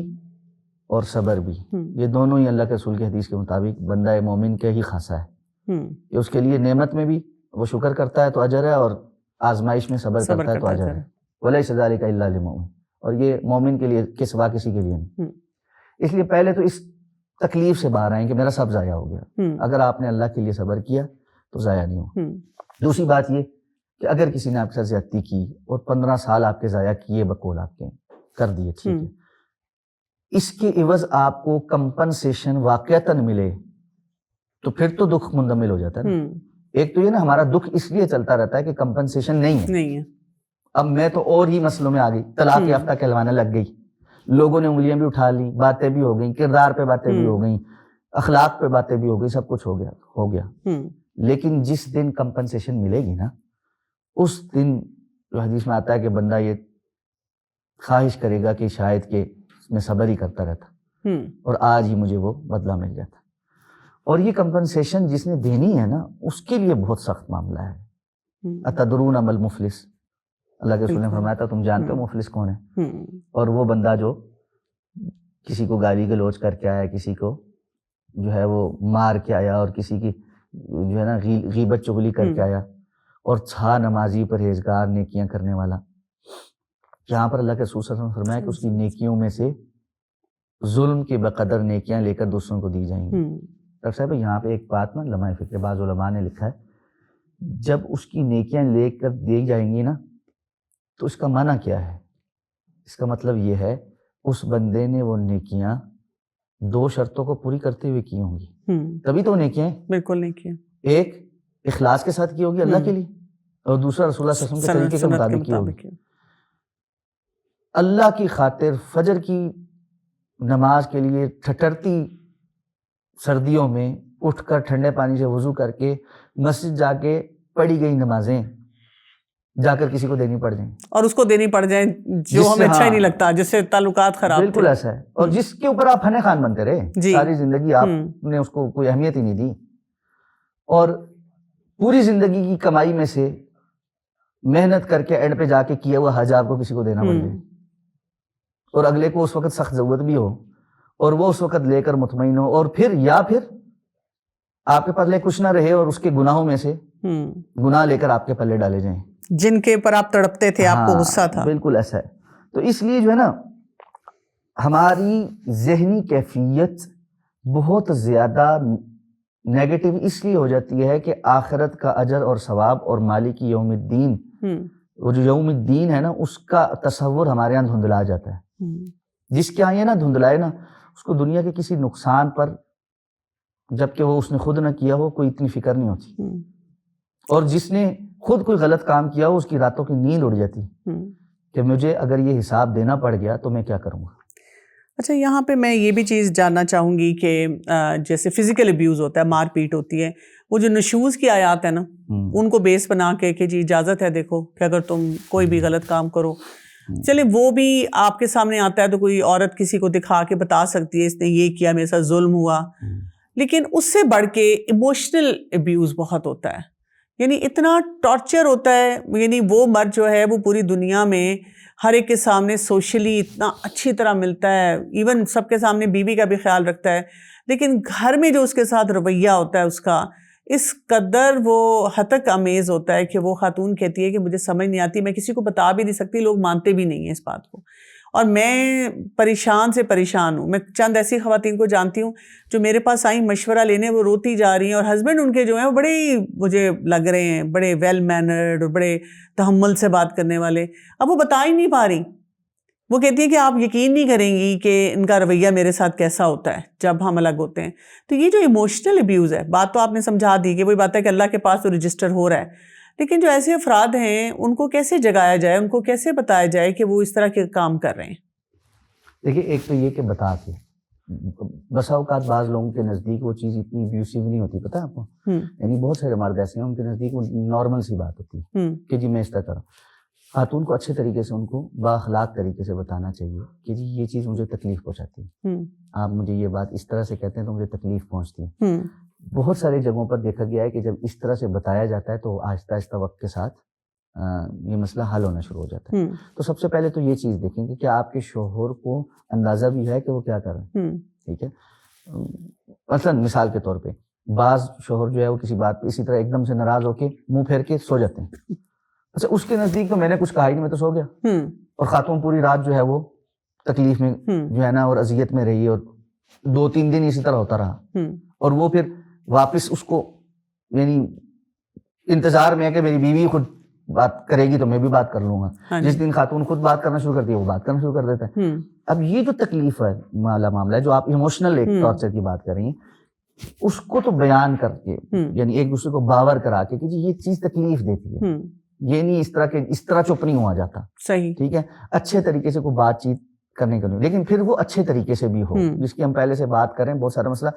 اور صبر بھی، یہ دونوں ہی اللہ کے رسول کی حدیث کے مطابق بندہ مومن کے ہی خاصہ ہے کہ اس کے لیے نعمت میں بھی وہ شکر کرتا ہے تو اجر ہے اور آزمائش میں صبر کرتا ہے تو اجر ہے. وَلَيْسَ ذَلِكَ إِلَّا لِلْمُؤْمِنِ، اور یہ مومن کے لیے کے سوا کسی کے لیے نہیں. اس لیے پہلے تو اس تکلیف سے باہر آئیں کہ میرا سب ضائع ہو گیا. اگر آپ نے اللہ کے لیے صبر کیا تو ضائع نہیں ہو. دوسری بات یہ کہ اگر کسی نے آپ کے ساتھ زیادتی کی اور 15 سال آپ کے ضائع کیے بقول آپ کے کر دیے، ٹھیک ہے، اس کے عوض آپ کو کمپنسیشن واقعتاً ملے تو پھر تو دکھ مندمل ہو جاتا ہے نا. ایک تو یہ نا ہمارا دکھ اس لیے چلتا رہتا ہے کہ کمپنسیشن نہیں ہے. اب میں تو اور ہی مسئلوں میں آ گئی، طلاق یافتہ کہلوانے لگ گئی، لوگوں نے انگلیاں بھی اٹھا لی، باتیں بھی ہو گئیں، کردار پہ باتیں بھی ہو گئیں، اخلاق پہ باتیں بھی ہو گئی، سب کچھ ہو گیا. لیکن جس دن کمپنسیشن ملے گی نا، اس دن جو حدیث میں آتا ہے کہ بندہ یہ خواہش کرے گا کہ شاید کہ میں صبر ہی کرتا رہتا اور آج ہی مجھے وہ بدلہ مل جاتا. اور یہ کمپنسیشن جس نے دینی ہے نا اس کے لیے بہت سخت معاملہ ہے. اتدرون ما المفلس، اللہ کے رسول نے فرمایا تھا تم جانتے ہو مفلس کون ہے؟ اور وہ بندہ جو کسی کو گالی گلوچ کر کے آیا، کسی کو جو ہے وہ مار کے آیا اور کسی کی جو ہے نا غیبت چغلی کر کے آیا، اور تھا نمازی پرہیزگار نیکیاں کرنے والا، یہاں پر اللہ کے رسول صلی اللہ علیہ وسلم نے فرمایا کہ اس کی نیکیوں میں سے ظلم کے بقدر نیکیاں لے کر دوسروں کو دی جائیں گی۔ ڈاکٹر صاحب یہاں پہ ایک بات نا لمحہ فکر بعض علماء نے لکھا ہے، جب اس کی نیکیاں لے کر دی جائیں گی نا تو اس کا معنی کیا ہے؟ اس کا مطلب یہ ہے اس بندے نے وہ نیکیاں 2 شرطوں کو پوری کرتے ہوئے کی ہوں گی، تبھی تو نیکیاں ہیں۔ بالکل نیکیاں، ایک اخلاص کے ساتھ کی ہوگی اللہ کے لیے، اور دوسرا رسول اللہ صلی اللہ علیہ وسلم کے طریقے کے مطابق کی ہوگی۔ اللہ کی خاطر فجر کی نماز کے لیے ٹھٹرتی سردیوں میں اٹھ کر ٹھنڈے پانی سے وضو کر کے مسجد جا کے پڑھی گئی نمازیں جا کر کسی کو دینی پڑ جائیں، اور اس کو دینی پڑ جائیں جو ہمیں اچھا ہی نہیں لگتا، جس سے تعلقات خراب تھے۔ بالکل ایسا ہے، اور جس کے اوپر آپ فن خان بنتے رہے ساری زندگی، آپ نے اس کو کوئی اہمیت ہی نہیں دی، اور پوری زندگی کی کمائی میں سے محنت کر کے اینڈ پہ جا کے کیا ہوا حج آپ کو کسی کو دینا پڑ جائے، اور اگلے کو اس وقت سخت ضرورت بھی ہو اور وہ اس وقت لے کر مطمئن ہو، اور پھر یا پھر آپ کے پلے کچھ نہ رہے اور اس کے گناہوں میں سے گناہ لے کر آپ کے پلے ڈالے جائیں جن کے پر آپ تڑپتے تھے، آپ کو غصہ تھا۔ بالکل ایسا ہے۔ تو اس لیے جو ہے نا ہماری ذہنی کیفیت بہت زیادہ نیگیٹو اس لیے ہو جاتی ہے کہ آخرت کا اجر اور ثواب اور مالک یوم الدین، وہ جو یوم الدین ہے نا اس کا تصور ہمارے یہاں دھندلا جاتا ہے۔ جس کے یہاں یہ نا دھندلائے نا اس کو دنیا کے کسی نقصان پر، جبکہ وہ اس نے خود نہ کیا ہو، کوئی اتنی فکر نہیں ہوتی، اور جس نے خود کوئی غلط کام کیا ہو اس کی راتوں کی نیند اڑ جاتی کہ مجھے اگر یہ حساب دینا پڑ گیا تو میں کیا کروں گا۔ اچھا، یہاں پہ میں یہ بھی چیز جاننا چاہوں گی کہ جیسے فزیکل ابیوز ہوتا ہے، مار پیٹ ہوتی ہے، وہ جو نشوز کی آیات ہے نا ان کو بیس بنا کے کہ جی اجازت ہے دیکھو کہ اگر تم کوئی بھی غلط کام کرو، چلے وہ بھی آپ کے سامنے آتا ہے تو کوئی عورت کسی کو دکھا کے بتا سکتی ہے اس نے یہ کیا، میرے ساتھ ظلم ہوا، لیکن اس سے بڑھ کے ایموشنل ابیوز بہت ہوتا ہے، یعنی اتنا ٹارچر ہوتا ہے، یعنی وہ مرد جو ہے وہ پوری دنیا میں ہر ایک کے سامنے سوشلی اتنا اچھی طرح ملتا ہے، ایون سب کے سامنے بیوی کا بھی خیال رکھتا ہے، لیکن گھر میں جو اس کے ساتھ رویہ ہوتا ہے اس کا اس قدر وہ ہتک امیز ہوتا ہے کہ وہ خاتون کہتی ہے کہ مجھے سمجھ نہیں آتی، میں کسی کو بتا بھی نہیں سکتی، لوگ مانتے بھی نہیں ہیں اس بات کو، اور میں پریشان سے پریشان ہوں۔ میں چند ایسی خواتین کو جانتی ہوں جو میرے پاس آئیں مشورہ لینے، وہ روتی جا رہی ہیں، اور ہسبینڈ ان کے جو ہیں وہ بڑے مجھے لگ رہے ہیں بڑے ویل مینرڈ اور بڑے تحمل سے بات کرنے والے، اب وہ بتا ہی نہیں پا رہی۔ وہ کہتی ہیں کہ آپ یقین نہیں کریں گی کہ ان کا رویہ میرے ساتھ کیسا ہوتا ہے جب ہم الگ ہوتے ہیں۔ تو یہ جو ایموشنل ابیوز ہے، بات تو آپ نے سمجھا دی کہ وہی بات ہے کہ اللہ کے پاس تو رجسٹر ہو رہا ہے، لیکن جو ایسے افراد ہیں ان کو کیسے جگایا جائے، ان کو کیسے بتایا جائے کہ وہ اس طرح کے کام کر رہے ہیں؟ دیکھیے، ایک تو یہ کہ بتا کے بسا اوقات بعض لوگوں کے نزدیک وہ چیز اتنی ابیوسیو نہیں ہوتی، پتہ ہے آپ کو، یعنی بہت سارے مرد ایسے ہیں ان کے نزدیک وہ نارمل سی بات ہوتی ہے کہ جی میں اس طرح کروں۔ خاتون کو اچھے طریقے سے، ان کو بااخلاق طریقے سے بتانا چاہیے کہ جی یہ چیز مجھے تکلیف پہنچاتی ہے، آپ مجھے یہ بات اس طرح سے کہتے ہیں تو مجھے تکلیف پہنچتی ہے۔ بہت ساری جگہوں پر دیکھا گیا ہے کہ جب اس طرح سے بتایا جاتا ہے تو آہستہ آہستہ وقت کے ساتھ یہ مسئلہ حل ہونا شروع ہو جاتا ہے۔ تو سب سے پہلے تو یہ چیز دیکھیں کہ کیا آپ کے شوہر کو اندازہ بھی ہے کہ وہ کیا کر رہے ہیں، ٹھیک ہے۔ مثلا مثال کے طور پہ بعض شوہر جو ہے وہ کسی بات پہ اسی طرح ایک دم سے ناراض ہو کے منہ پھیر کے سو جاتے ہیں، اچھا اس کے نزدیک تو میں نے کچھ کہا ہی نہیں، میں تو سو گیا، اور خاتون پوری رات جو ہے وہ تکلیف میں جو ہے نا اور اذیت میں رہی، اور 2-3 دن اسی طرح ہوتا رہا، اور وہ پھر واپس اس کو یعنی انتظار میں ہے کہ میری بیوی خود بات کرے گی تو میں بھی بات کر لوں گا۔ جس دن خاتون خود بات کرنا شروع کرتی ہے وہ بات کرنا شروع کر دیتا ہے۔ اب یہ جو تکلیف ہے والا معاملہ ہے جو آپ ایموشنل ایک ٹارچر کی بات کر رہی ہیں، اس کو تو بیان کر کے یعنی ایک دوسرے کو باور کرا کے کہ جی یہ چیز تکلیف دیتی ہے، یہ نہیں اس طرح چپ نہیں ہوا جاتا، صحیح، ٹھیک ہے، اچھے طریقے سے کوئی بات چیت کرنے کے لیے، لیکن پھر وہ اچھے طریقے سے بھی ہو، جس کی ہم پہلے سے بات کریں۔ بہت سارا مسئلہ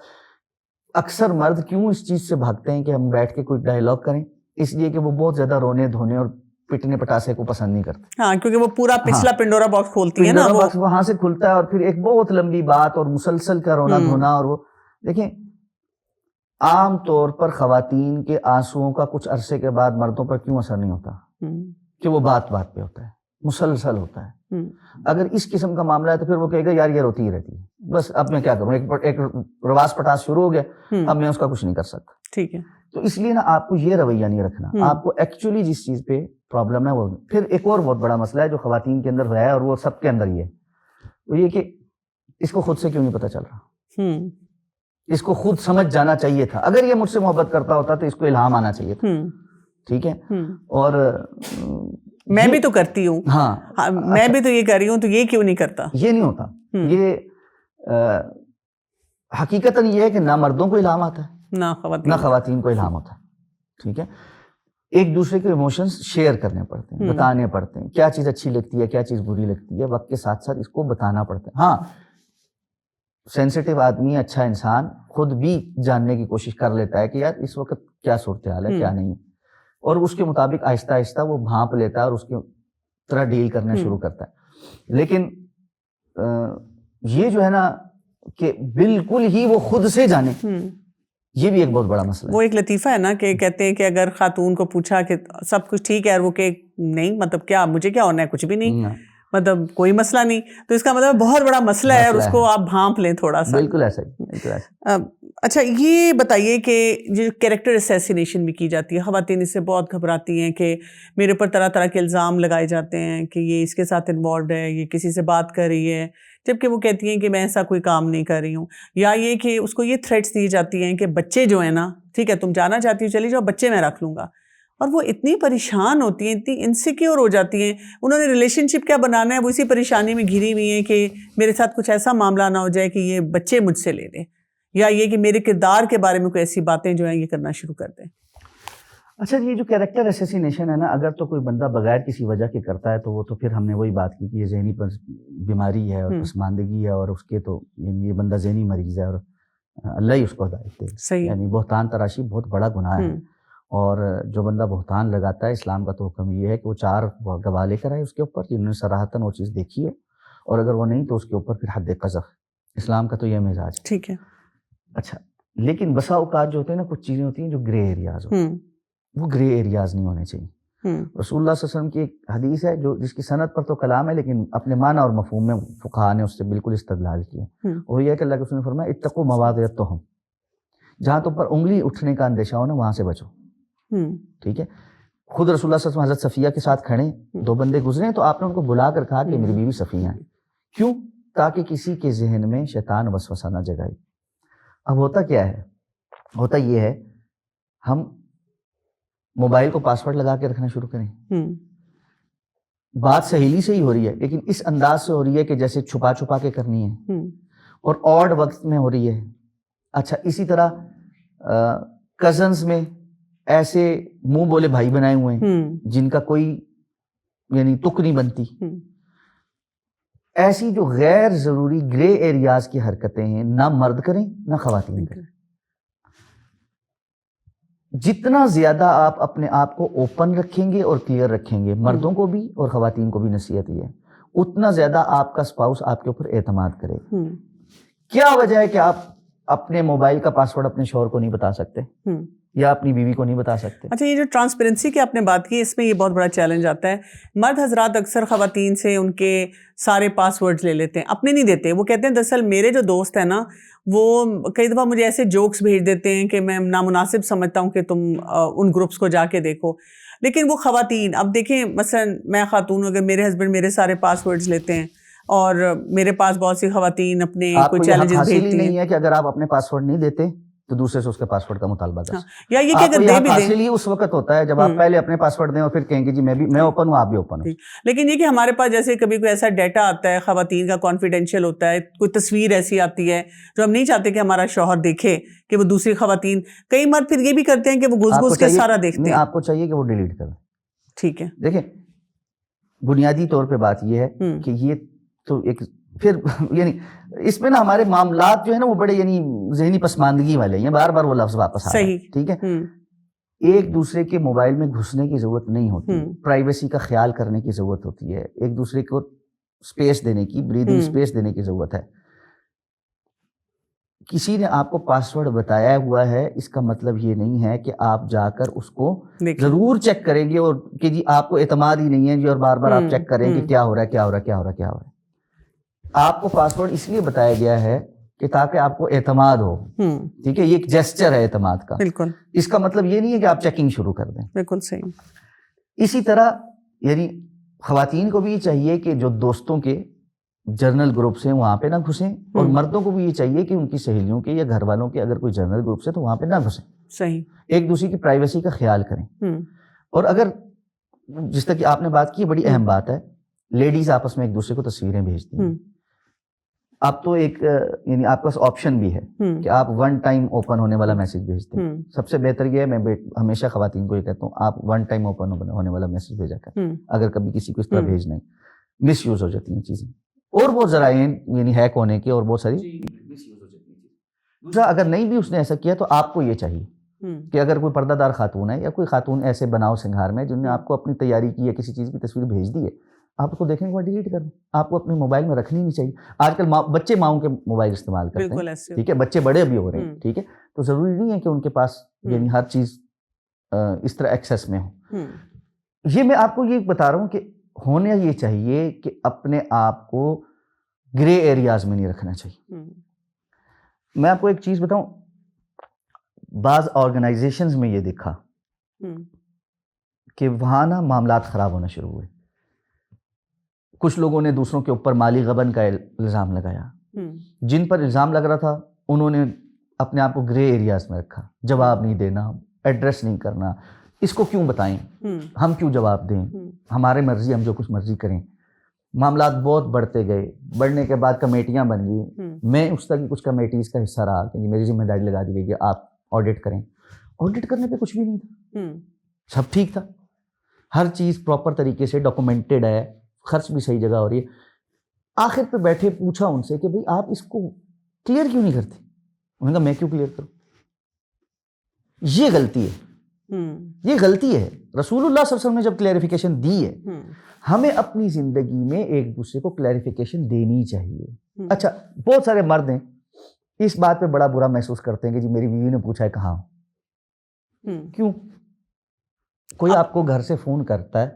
اکثر مرد کیوں اس چیز سے بھاگتے ہیں کہ ہم بیٹھ کے کوئی ڈائلاگ کریں، اس لیے کہ وہ بہت زیادہ رونے دھونے اور پٹنے پٹاسے کو پسند نہیں کرتے، ہاں، کیونکہ وہ پورا پچھلا پنڈورا باکس کھولتی ہے نا، پنڈورا باکس وہاں سے کھلتا ہے، اور پھر ایک بہت لمبی بات اور مسلسل کا رونا دھونا، اور وہ دیکھیں عام طور پر خواتین کے آنسوؤں کا کچھ عرصے کے بعد مردوں پر کیوں اثر نہیں ہوتا کہ وہ بات بات پہ ہوتا ہے، مسلسل ہوتا ہے، اگر اس قسم کا معاملہ ہے تو پھر وہ کہے گا یار یہ روتی ہی رہتی ہے، بس اب میں کیا کروں، ایک رواس پٹاس شروع ہو گیا، اب میں اس کا کچھ نہیں کر سکتا. ٹھیک ہے. تو اس لیے نا آپ کو یہ رویہ نہیں رکھنا، آپ کو ایکچولی جس چیز پہ پرابلم ہے وہ. پھر ایک اور بہت بڑا مسئلہ ہے جو خواتین کے اندر ہوا ہے اور وہ سب کے اندر ہی ہے، وہ یہ کہ اس کو خود سے کیوں نہیں پتا چل رہا. اس کو خود سمجھ جانا چاہیے تھا. اگر یہ مجھ سے محبت کرتا ہوتا تو اس کو الہام آنا چاہیے تھا. ٹھیک ہے. اور میں بھی تو کرتی ہوں، ہاں میں بھی تو یہ کر رہی ہوں، تو یہ کیوں نہیں کرتا. یہ نہیں ہوتا. یہ حقیقتاً یہ ہے کہ نہ مردوں کو الہام آتا ہے نہ خواتین کو الہام ہوتا ہے. ٹھیک ہے. ایک دوسرے کے ایموشنز شیئر کرنے پڑتے ہیں، بتانے پڑتے ہیں، کیا چیز اچھی لگتی ہے کیا چیز بری لگتی ہے، وقت کے ساتھ ساتھ اس کو بتانا پڑتا ہے. ہاں سینسیٹیو آدمی، اچھا انسان خود بھی جاننے کی کوشش کر لیتا ہے کہ یار اس وقت کیا صورتحال ہے کیا نہیں، اور اس کے مطابق آہستہ آہستہ وہ بھانپ لیتا ہے اور اس کی طرح ڈیل کرنا شروع کرتا ہے. لیکن یہ جو ہے نا کہ بالکل ہی وہ خود سے جانے، یہ بھی ایک بہت بڑا مسئلہ ہے. وہ ایک لطیفہ ہے نا کہ کہتے ہیں کہ اگر خاتون کو پوچھا کہ سب کچھ ٹھیک ہے اور وہ کہ نہیں مطلب کیا مجھے کیا ہونا ہے، کچھ بھی نہیں، مطلب کوئی مسئلہ نہیں، تو اس کا مطلب بہت بڑا مسئلہ ہے اور اس کو آپ بھانپ لیں تھوڑا سا. بالکل ایسا ہی، بالکل ایسا. اچھا یہ بتائیے کہ جو کیریکٹر اسیسینیشن بھی کی جاتی ہے، خواتین اس سے بہت گھبراتی ہیں کہ میرے اوپر طرح طرح کے الزام لگائے جاتے ہیں کہ یہ اس کے ساتھ انوالوڈ ہے، یہ کسی سے بات کر رہی ہے، جبکہ وہ کہتی ہیں کہ میں ایسا کوئی کام نہیں کر رہی ہوں. یا یہ کہ اس کو یہ تھریٹس دی جاتی ہیں کہ بچے جو ہیں نا، ٹھیک ہے تم جانا چاہتی ہو چلی جاؤ، بچے میں رکھ لوں گا. اور وہ اتنی پریشان ہوتی ہیں، اتنی انسیکیور ہو جاتی ہیں، انہوں نے ریلیشن شپ کیا بنانا ہے، وہ اسی پریشانی میں گھری ہوئی ہیں کہ میرے ساتھ کچھ ایسا معاملہ نہ ہو جائے کہ یہ بچے مجھ سے لے لیں، یا یہ کہ میرے کردار کے بارے میں کوئی ایسی باتیں جو ہیں یہ کرنا شروع کر دیں. اچھا یہ جو کیریکٹر اسیسینیشن ہے نا، اگر تو کوئی بندہ بغیر کسی وجہ کے کرتا ہے تو وہ تو پھر ہم نے وہی بات کی کہ یہ ذہنی بیماری ہے اور پسماندگی ہے، اور اس کے تو یعنی یہ بندہ ذہنی مریض ہے اور اللہ ہی اس کو ہدایت دے. یعنی بہتان تراشی بہت بڑا گناہ ہے، اور جو بندہ بہتان لگاتا ہے، اسلام کا تو حکم یہ ہے کہ وہ 4 گواہ لے کر آئے اس کے اوپر جنہوں نے صراحتاً وہ چیز دیکھی ہو، اور اگر وہ نہیں تو اس کے اوپر پھر حد قذف. اسلام کا تو یہ مزاج ہے. ٹھیک ہے. اچھا لیکن بسا اوقات جو ہوتے ہیں نا، کچھ چیزیں ہوتی ہیں جو گرے ایریاز ہوتے ہیں، وہ گرے ایریاز نہیں ہونے چاہیے. رسول اللہ صلی اللہ علیہ وسلم کی ایک حدیث ہے جو جس کی سند پر تو کلام ہے، لیکن اپنے معنی اور مفہوم میں فقہاء نے اس سے بالکل استدلال کیا. وہ یہ ہے کہ اللہ کے رسول نے فرمایا اتقوا مواضع التہم، جہاں تم پر انگلی اٹھنے کا اندیشہ ہو نا وہاں سے بچو. ٹھیک ہے. خود رسول اللہ صلی اللہ علیہ وسلم حضرت صفیہ کے ساتھ کھڑے، 2 بندے گزرے تو آپ نے ان کو بلا کر کہا کہ میری بیوی صفیہ ہے. کیوں؟ تاکہ کسی کے ذہن میں شیطان وسوسہ نہ جگائے. اب ہوتا کیا ہے، ہوتا یہ ہے ہم موبائل کو پاسورڈ لگا کے رکھنا شروع کریں. بات سہیلی سے ہی ہو رہی ہے لیکن اس انداز سے ہو رہی ہے کہ جیسے چھپا چھپا کے کرنی ہے، اور آڈ وقت میں ہو رہی ہے. اچھا اسی طرح کزنز میں ایسے منہ بولے بھائی بنائے ہوئے ہیں جن کا کوئی یعنی تک نہیں بنتی. ایسی جو غیر ضروری گرے ایریاز کی حرکتیں ہیں نہ مرد کریں نہ خواتین کریں. جتنا زیادہ آپ اپنے آپ کو اوپن رکھیں گے اور کلیئر رکھیں گے، مردوں کو بھی اور خواتین کو بھی نصیحت یہ ہے، اتنا زیادہ آپ کا اسپاؤس آپ کے اوپر اعتماد کرے. کیا وجہ ہے کہ آپ اپنے موبائل کا پاسورڈ اپنے شوہر کو نہیں بتا سکتے یا اپنی بیوی کو نہیں بتا سکتے؟ اچھا یہ جو ٹرانسپیرنسی کی آپ نے بات کی، اس میں یہ بہت بڑا چیلنج آتا ہے. مرد حضرات اکثر خواتین سے ان کے سارے پاس ورڈز لے لیتے ہیں، اپنے نہیں دیتے. وہ کہتے ہیں دراصل میرے جو دوست ہیں نا وہ کئی دفعہ مجھے ایسے جوکس بھیج دیتے ہیں کہ میں نامناسب سمجھتا ہوں کہ تم ان گروپس کو جا کے دیکھو. لیکن وہ خواتین، اب دیکھیں مثلا میں خاتون ہوں، اگر میرے ہسبینڈ میرے سارے پاس ورڈز لیتے ہیں اور میرے پاس بہت سی خواتین اپنے کوئی چیلنجز بھیجتی ہیں. نہیں ہے کہ اگر آپ اپنے پاسورڈ نہیں دیتے تو دوسرے سے اس کے پاسورڈ کا مطالبہ کر سکتے. یا یہ کہ اگر دے بھی دیں، حاصل ہی اس وقت ہوتا ہے جب آپ پہلے اپنے پاسورڈ دیں اور پھر کہیں کہ جی میں اوپن ہوں آپ بھی اوپن ہوں. لیکن یہ کہ ہمارے پاس جیسے کبھی کوئی ایسا ڈیٹا آتا ہے خواتین کا کانفیڈینشیل ہوتا ہے، کوئی تصویر ایسی آتی ہے جو ہم نہیں چاہتے کہ ہمارا شوہر دیکھے کہ وہ دوسری خواتین، کئی مرد پھر یہ بھی کرتے ہیں کہ وہ گھس گھس کے سارا دیکھتے ہیں. آپ کو چاہیے کہ وہ ڈیلیٹ کریں. ٹھیک ہے. دیکھیں بنیادی طور پہ بات یہ ہے کہ یہ تو ایک پھر یعنی اس میں نا ہمارے معاملات جو ہے نا وہ بڑے یعنی ذہنی پسماندگی والے ہیں، بار بار وہ لفظ واپس آ رہا ہے. ٹھیک ہے. ایک دوسرے کے موبائل میں گھسنے کی ضرورت نہیں ہوتی، پرائیویسی کا خیال کرنے کی ضرورت ہوتی ہے، ایک دوسرے کو سپیس دینے کی، بریدنگ سپیس دینے کی ضرورت ہے. کسی نے آپ کو پاسورڈ بتایا ہوا ہے اس کا مطلب یہ نہیں ہے کہ آپ جا کر اس کو ضرور چیک کریں گے اور کہ جی آپ کو اعتماد ہی نہیں ہے جی اور بار بار آپ چیک کریں کہ کیا ہو رہا ہے کیا ہو رہا ہے کیا ہو رہا ہے کیا ہو رہا ہے. آپ کو پاسورڈ اس لیے بتایا گیا ہے کہ تاکہ آپ کو اعتماد ہو. ٹھیک ہے, یہ ایک جیسچر ہے اعتماد کا. بالکل, اس کا مطلب یہ نہیں ہے کہ آپ چیکنگ شروع کر دیں. بالکل صحیح. اسی طرح یعنی خواتین کو بھی یہ چاہیے کہ جو دوستوں کے جرنل گروپس ہیں وہاں پہ نہ گھسیں, اور مردوں کو بھی یہ چاہیے کہ ان کی سہیلیوں کے یا گھر والوں کے اگر کوئی جرنل گروپس ہے تو وہاں پہ نہ گھسیں. صحیح. ایک دوسرے کی پرائیویسی کا خیال کریں. اور اگر جس طرح کہ آپ نے بات کی بڑی اہم بات ہے, لیڈیز آپس میں ایک دوسرے کو تصویریں بھیجتی ہیں. اب تو ایک یعنی آپ کے پاس آپشن بھی ہے کہ آپ ون ٹائم اوپن ہونے والا میسج بھیجتے ہیں. سب سے بہتر یہ ہے, میں ہمیشہ خواتین کو یہ کہتا ہوں, آپ ون ٹائم اوپن ہونے والا میسج بھیجا کریں اگر کبھی کسی کو اس طرح بھیجنا ہے. مس یوز ہو جاتی ہیں چیزیں, اور بہت ذرائع یعنی ہیک ہونے کے اور بہت ساری مس یوز ہو جاتی ہیں. دوسرا, اگر نہیں بھی اس نے ایسا کیا تو آپ کو یہ چاہیے کہ اگر کوئی پردہ دار خاتون ہے یا کوئی خاتون ایسے بناؤ سنگھار میں جن نے آپ کو اپنی تیاری کی یا کسی چیز کی تصویر بھیج دی ہے, آپ کو دیکھنے کے بعد ڈیلیٹ کر دیں. آپ کو اپنے موبائل میں رکھنی نہیں چاہیے. آج کل بچے ماؤں کے موبائل استعمال کرتے ہیں, ٹھیک ہے, بچے بڑے بھی ہو رہے ہیں, ٹھیک ہے, تو ضروری نہیں ہے کہ ان کے پاس یعنی ہر چیز اس طرح ایکسیس میں ہو. یہ میں آپ کو یہ بتا رہا ہوں کہ ہونا یہ چاہیے کہ اپنے آپ کو گرے ایریاز میں نہیں رکھنا چاہیے. میں آپ کو ایک چیز بتاؤں, بعض آرگنائزیشنز میں یہ دیکھا کہ وہاں نا معاملات خراب ہونا شروع ہوئے. کچھ لوگوں نے دوسروں کے اوپر مالی غبن کا الزام لگایا. جن پر الزام لگ رہا تھا انہوں نے اپنے آپ کو گرے ایریاز میں رکھا. جواب نہیں دینا, ایڈریس نہیں کرنا, اس کو کیوں بتائیں, ہم کیوں جواب دیں, ہمارے مرضی, ہم جو کچھ مرضی کریں. معاملات بہت بڑھتے گئے. بڑھنے کے بعد کمیٹیاں بن گئی. میں اس طرح کی کچھ کمیٹیز کا حصہ رہا کہ میری ذمہ داری لگا دی گئی کہ آپ آڈٹ کریں. آڈٹ کرنے پہ کچھ بھی نہیں تھا, سب ٹھیک تھا, ہر چیز پراپر طریقے سے ڈاکومنٹڈ ہے, خرچ بھی صحیح جگہ ہو رہی ہے. آخر پہ بیٹھے پوچھا ان سے کہ بھئی آپ اس کو کلیئر کیوں نہیں کرتے. انہوں نے کہا میں کیوں کلیئر کروں, یہ غلطی ہے, یہ غلطی ہے. رسول اللہ صلی اللہ علیہ وسلم نے جب کلیریفیکیشن دی ہے, ہمیں اپنی زندگی میں ایک دوسرے کو کلیریفیکیشن دینی چاہیے. اچھا, بہت سارے مرد ہیں اس بات پہ بڑا برا محسوس کرتے ہیں کہ جی میری بیوی نے پوچھا ہے کہاں ہوں. کیوں؟ کوئی آپ کو گھر سے فون کرتا ہے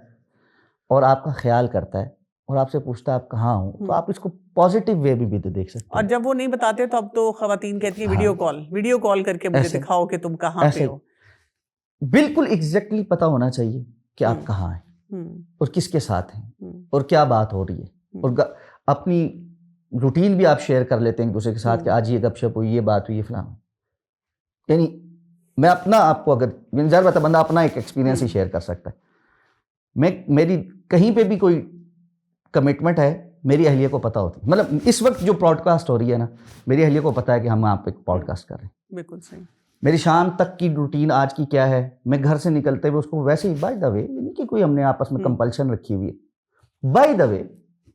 اور آپ کا خیال کرتا ہے اور آپ سے پوچھتا ہے آپ کہاں ہوں, تو آپ اس کو پازیٹیو وے بھی تو دیکھ سکتے ہیں. اور جب وہ نہیں بتاتے تو اب تو خواتین کہتی ہیں ویڈیو کال کر کے مجھے دکھاؤ کہ تم کہاں پہ ہو. بالکل ایگزیکٹلی پتا ہونا چاہیے کہ آپ کہاں ہیں اور کس کے ساتھ ہیں اور کیا بات ہو رہی ہے, اور اپنی روٹین بھی آپ شیئر کر لیتے ہیں ایک دوسرے کے ساتھ کہ آج یہ گپ شپ ہوئی, یہ بات ہوئی, یہ فلاں. یعنی میں اپنا آپ کو اگر ظاہر بات ہے بندہ اپنا ایک ایکسپیرینس ہی شیئر کر سکتا ہے. میری کہیں پہ بھی کوئی کمٹمنٹ ہے میری اہلیہ کو پتا ہوتی ہے. مطلب اس وقت جو پوڈ کاسٹ ہو رہی ہے نا, میری اہلیہ کو پتا ہے کہ ہم آپ ایک پوڈ کاسٹ کر رہے ہیں. بالکل صحیح. میری شام تک کی روٹین آج کی کیا ہے, میں گھر سے نکلتے ہوئے اس کو ویسے ہی بائی دا وے, یعنی کہ کوئی ہم نے آپس میں کمپلشن رکھی ہوئی ہے, بائی دا وے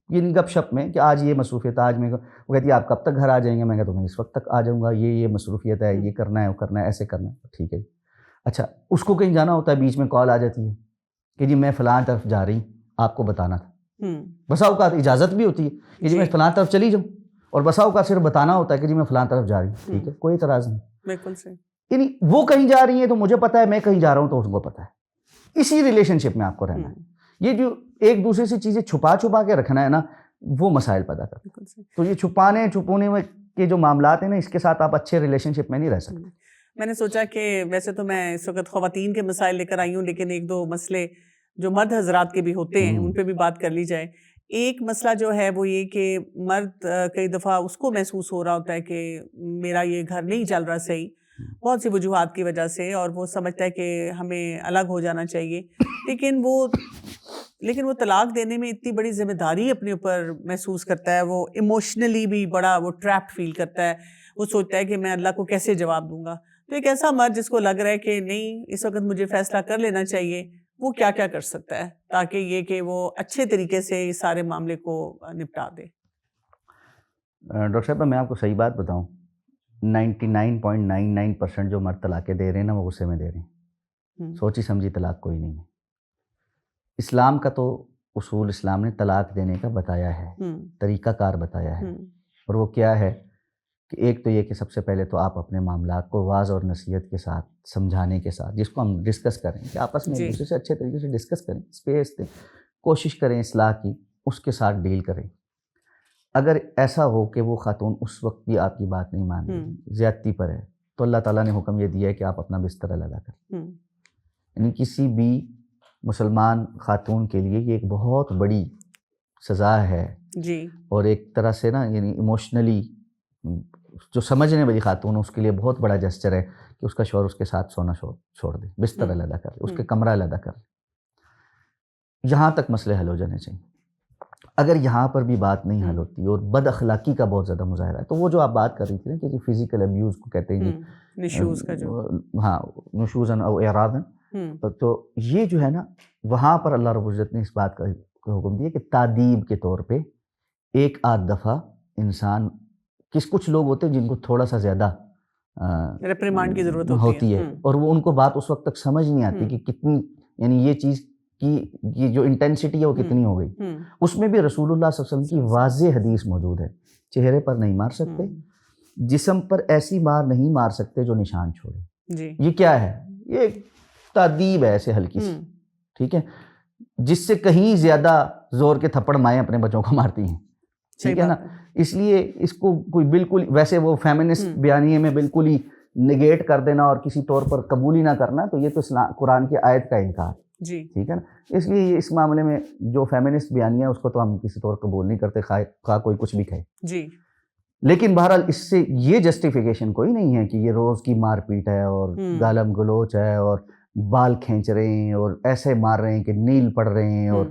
یعنی گپ شپ میں کہ آج یہ مصروفیت ہے, آج میں وہ کہتی ہے آپ کب تک گھر آ جائیں گے, میں کہتا ہوں میں اس وقت تک آ جاؤں گا, یہ مصروفیت ہے, یہ کرنا ہے, وہ کرنا ہے, ایسے کرنا ہے, ٹھیک ہے. اچھا, اس کو کہیں جانا ہوتا ہے, بیچ میں کال آ جاتی ہے کہ جی میں فلاں طرف جا رہی ہوں, آپ کو بتانا تھا. بسا اوقات اجازت بھی ہوتی ہے کہ جی میں فلاں طرف چلی جاؤں, اور بسا اوقات صرف بتانا ہوتا ہے کہ جی میں فلاں طرف جا رہی ہوں, ٹھیک ہے, کوئی اعتراض نہیں. بالکل صحیح. یعنی وہ کہیں جا رہی ہیں تو مجھے پتا ہے, میں کہیں جا رہا ہوں تو اس کو پتا ہے. اسی ریلیشن شپ میں آپ کو رہنا ہے. یہ جو ایک دوسرے سے چیزیں چھپا کے رکھنا ہے نا, وہ مسائل پیدا کرتے ہیں. تو یہ چھپانے میں کے جو معاملات ہیں نا, اس کے ساتھ آپ اچھے ریلیشن شپ میں نہیں رہ سکتے. میں نے سوچا کہ ویسے تو میں اس وقت خواتین کے مسائل لے کر آئی ہوں, لیکن ایک دو مسئلے جو مرد حضرات کے بھی ہوتے ہیں ان پہ بھی بات کر لی جائے. ایک مسئلہ جو ہے وہ یہ کہ مرد کئی دفعہ اس کو محسوس ہو رہا ہوتا ہے کہ میرا یہ گھر نہیں چل رہا صحیح, بہت سی وجوہات کی وجہ سے, اور وہ سمجھتا ہے کہ ہمیں الگ ہو جانا چاہیے. لیکن وہ طلاق دینے میں اتنی بڑی ذمہ داری اپنے اوپر محسوس کرتا ہے, وہ ایموشنلی بھی بڑا وہ ٹریپڈ فیل کرتا ہے. وہ سوچتا ہے کہ میں اللہ کو کیسے جواب دوں گا. تو ایک ایسا مرد جس کو لگ رہا ہے کہ نہیں اس وقت مجھے فیصلہ کر لینا چاہیے, وہ کیا کیا کر سکتا ہے تاکہ یہ کہ وہ اچھے طریقے سے اس سارے معاملے کو نپٹا دے؟ ڈاکٹر صاحب میں آپ کو صحیح بات بتاؤں, 99.99% جو مرد طلاقیں دے رہے ہیں نا وہ غصے میں دے رہے ہیں. سوچی سمجھی طلاق کوئی نہیں ہے. اسلام کا تو اصول اسلام نے طلاق دینے کا بتایا ہے, طریقہ کار بتایا ہے, اور وہ کیا ہے کہ ایک تو یہ کہ سب سے پہلے تو آپ اپنے معاملات کو واضح اور نصیحت کے ساتھ سمجھانے کے ساتھ، جس کو ہم ڈسکس کریں کہ آپس میں ایک دوسرے سے اچھے طریقے سے ڈسکس کریں، اسپیس دیں، کوشش کریں اصلاح کی، اس کے ساتھ ڈیل کریں. اگر ایسا ہو کہ وہ خاتون اس وقت بھی آپ کی بات نہیں مان رہی، زیادتی پر ہے، تو اللہ تعالیٰ نے حکم یہ دیا ہے کہ آپ اپنا بستر علیحدہ کریں. یعنی کسی بھی مسلمان خاتون کے لیے یہ ایک بہت بڑی سزا ہے جی، اور ایک طرح سے نا یعنی ایموشنلی جو سمجھنے والی خاتون ہے اس کے لیے بہت بڑا جسچر ہے کہ اس کا شوہر اس کے ساتھ سونا چھوڑ دے، بستر علیحدہ کر لے، اس کے کمرہ علیحدہ کر لے. یہاں تک مسئلے حل ہو جانے چاہیے. اگر یہاں پر بھی بات نہیں حل ہوتی اور بد اخلاقی کا بہت زیادہ مظاہرہ ہے، تو وہ جو آپ بات کر رہی تھی نا کہ فزیکل ابیوز کو کہتے ہیں جی، نشوز کا جو، ہاں نشوزن او اعراضن، تو یہ جو ہے نا وہاں پر اللہ رب العزت نے اس بات کا حکم دیا کہ تعدیب کے طور پہ ایک آدھ دفعہ انسان، کچھ لوگ ہوتے ہیں جن کو تھوڑا سا زیادہ ریپریمانڈ کی ضرورت ہوتی ہے اور وہ ان کو بات اس وقت تک سمجھ نہیں آتی کہ کتنی یعنی یہ چیز کی یہ جو انٹینسٹی ہے وہ کتنی ہو گئی. اس میں بھی رسول اللہ صلی اللہ علیہ وسلم کی واضح حدیث موجود ہے، چہرے پر نہیں مار سکتے، جسم پر ایسی مار نہیں مار سکتے جو نشان چھوڑے. یہ کیا ہے؟ یہ تعدیب ہے ایسے ہلکی سی، ٹھیک ہے، جس سے کہیں زیادہ زور کے تھپڑ مائیں اپنے بچوں کو مارتی ہیں، ٹھیک ہے نا. اس لیے اس کو کوئی بالکل ویسے وہ فیمنسٹ بیانیے میں بالکل ہی نگیٹ کر دینا اور کسی طور پر قبول ہی نہ کرنا، تو یہ تو قرآن کی آیت کا انکار، ٹھیک ہے نا. اس لیے اس معاملے میں جو فیمنسٹ بیانیہ ہے اس کو تو ہم کسی طور قبول نہیں کرتے، خواہ کوئی کچھ بھی کہے. لیکن بہرحال اس سے یہ جسٹیفیکیشن کوئی نہیں ہے کہ یہ روز کی مار پیٹ ہے اور گالم گلوچ ہے اور بال کھینچ رہے ہیں اور ایسے مار رہے ہیں کہ نیل پڑ رہے ہیں اور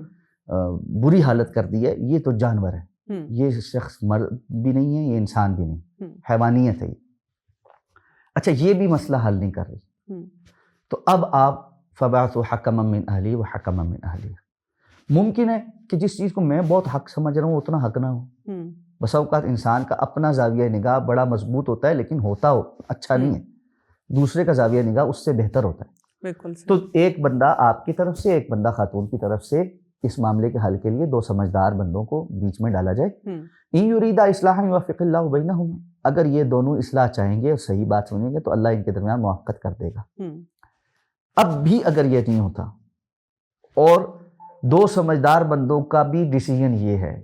بری حالت کر دی ہے. یہ تو جانور ہے، یہ شخص مرد بھی نہیں ہے، یہ انسان بھی نہیں، حیوانیت ہے. اچھا یہ بھی مسئلہ حل نہیں کر رہی، تو اب آپ فبعثوا حکما من اہلی و حکما من اہلیہ. ممکن ہے کہ جس چیز کو میں بہت حق سمجھ رہا ہوں اتنا حق نہ ہو. بس اوقات انسان کا اپنا زاویہ نگاہ بڑا مضبوط ہوتا ہے لیکن ہوتا اچھا نہیں ہے، دوسرے کا زاویہ نگاہ اس سے بہتر ہوتا ہے. تو ایک بندہ آپ کی طرف سے، ایک بندہ خاتون کی طرف سے، اس معاملے کے حل کے لیے دو سمجھدار بندوں کو بیچ میں ڈالا جائے. ان یریدا اصلاحا یوفق اللہ بینہما، اگر یہ دونوں اصلاح چاہیں گے اور صحیح بات سنیں گے تو اللہ ان کے درمیان موافقت کر دے گا. اب بھی اگر یہ نہیں ہوتا اور دو سمجھدار بندوں کا بھی ڈیسیژن یہ ہے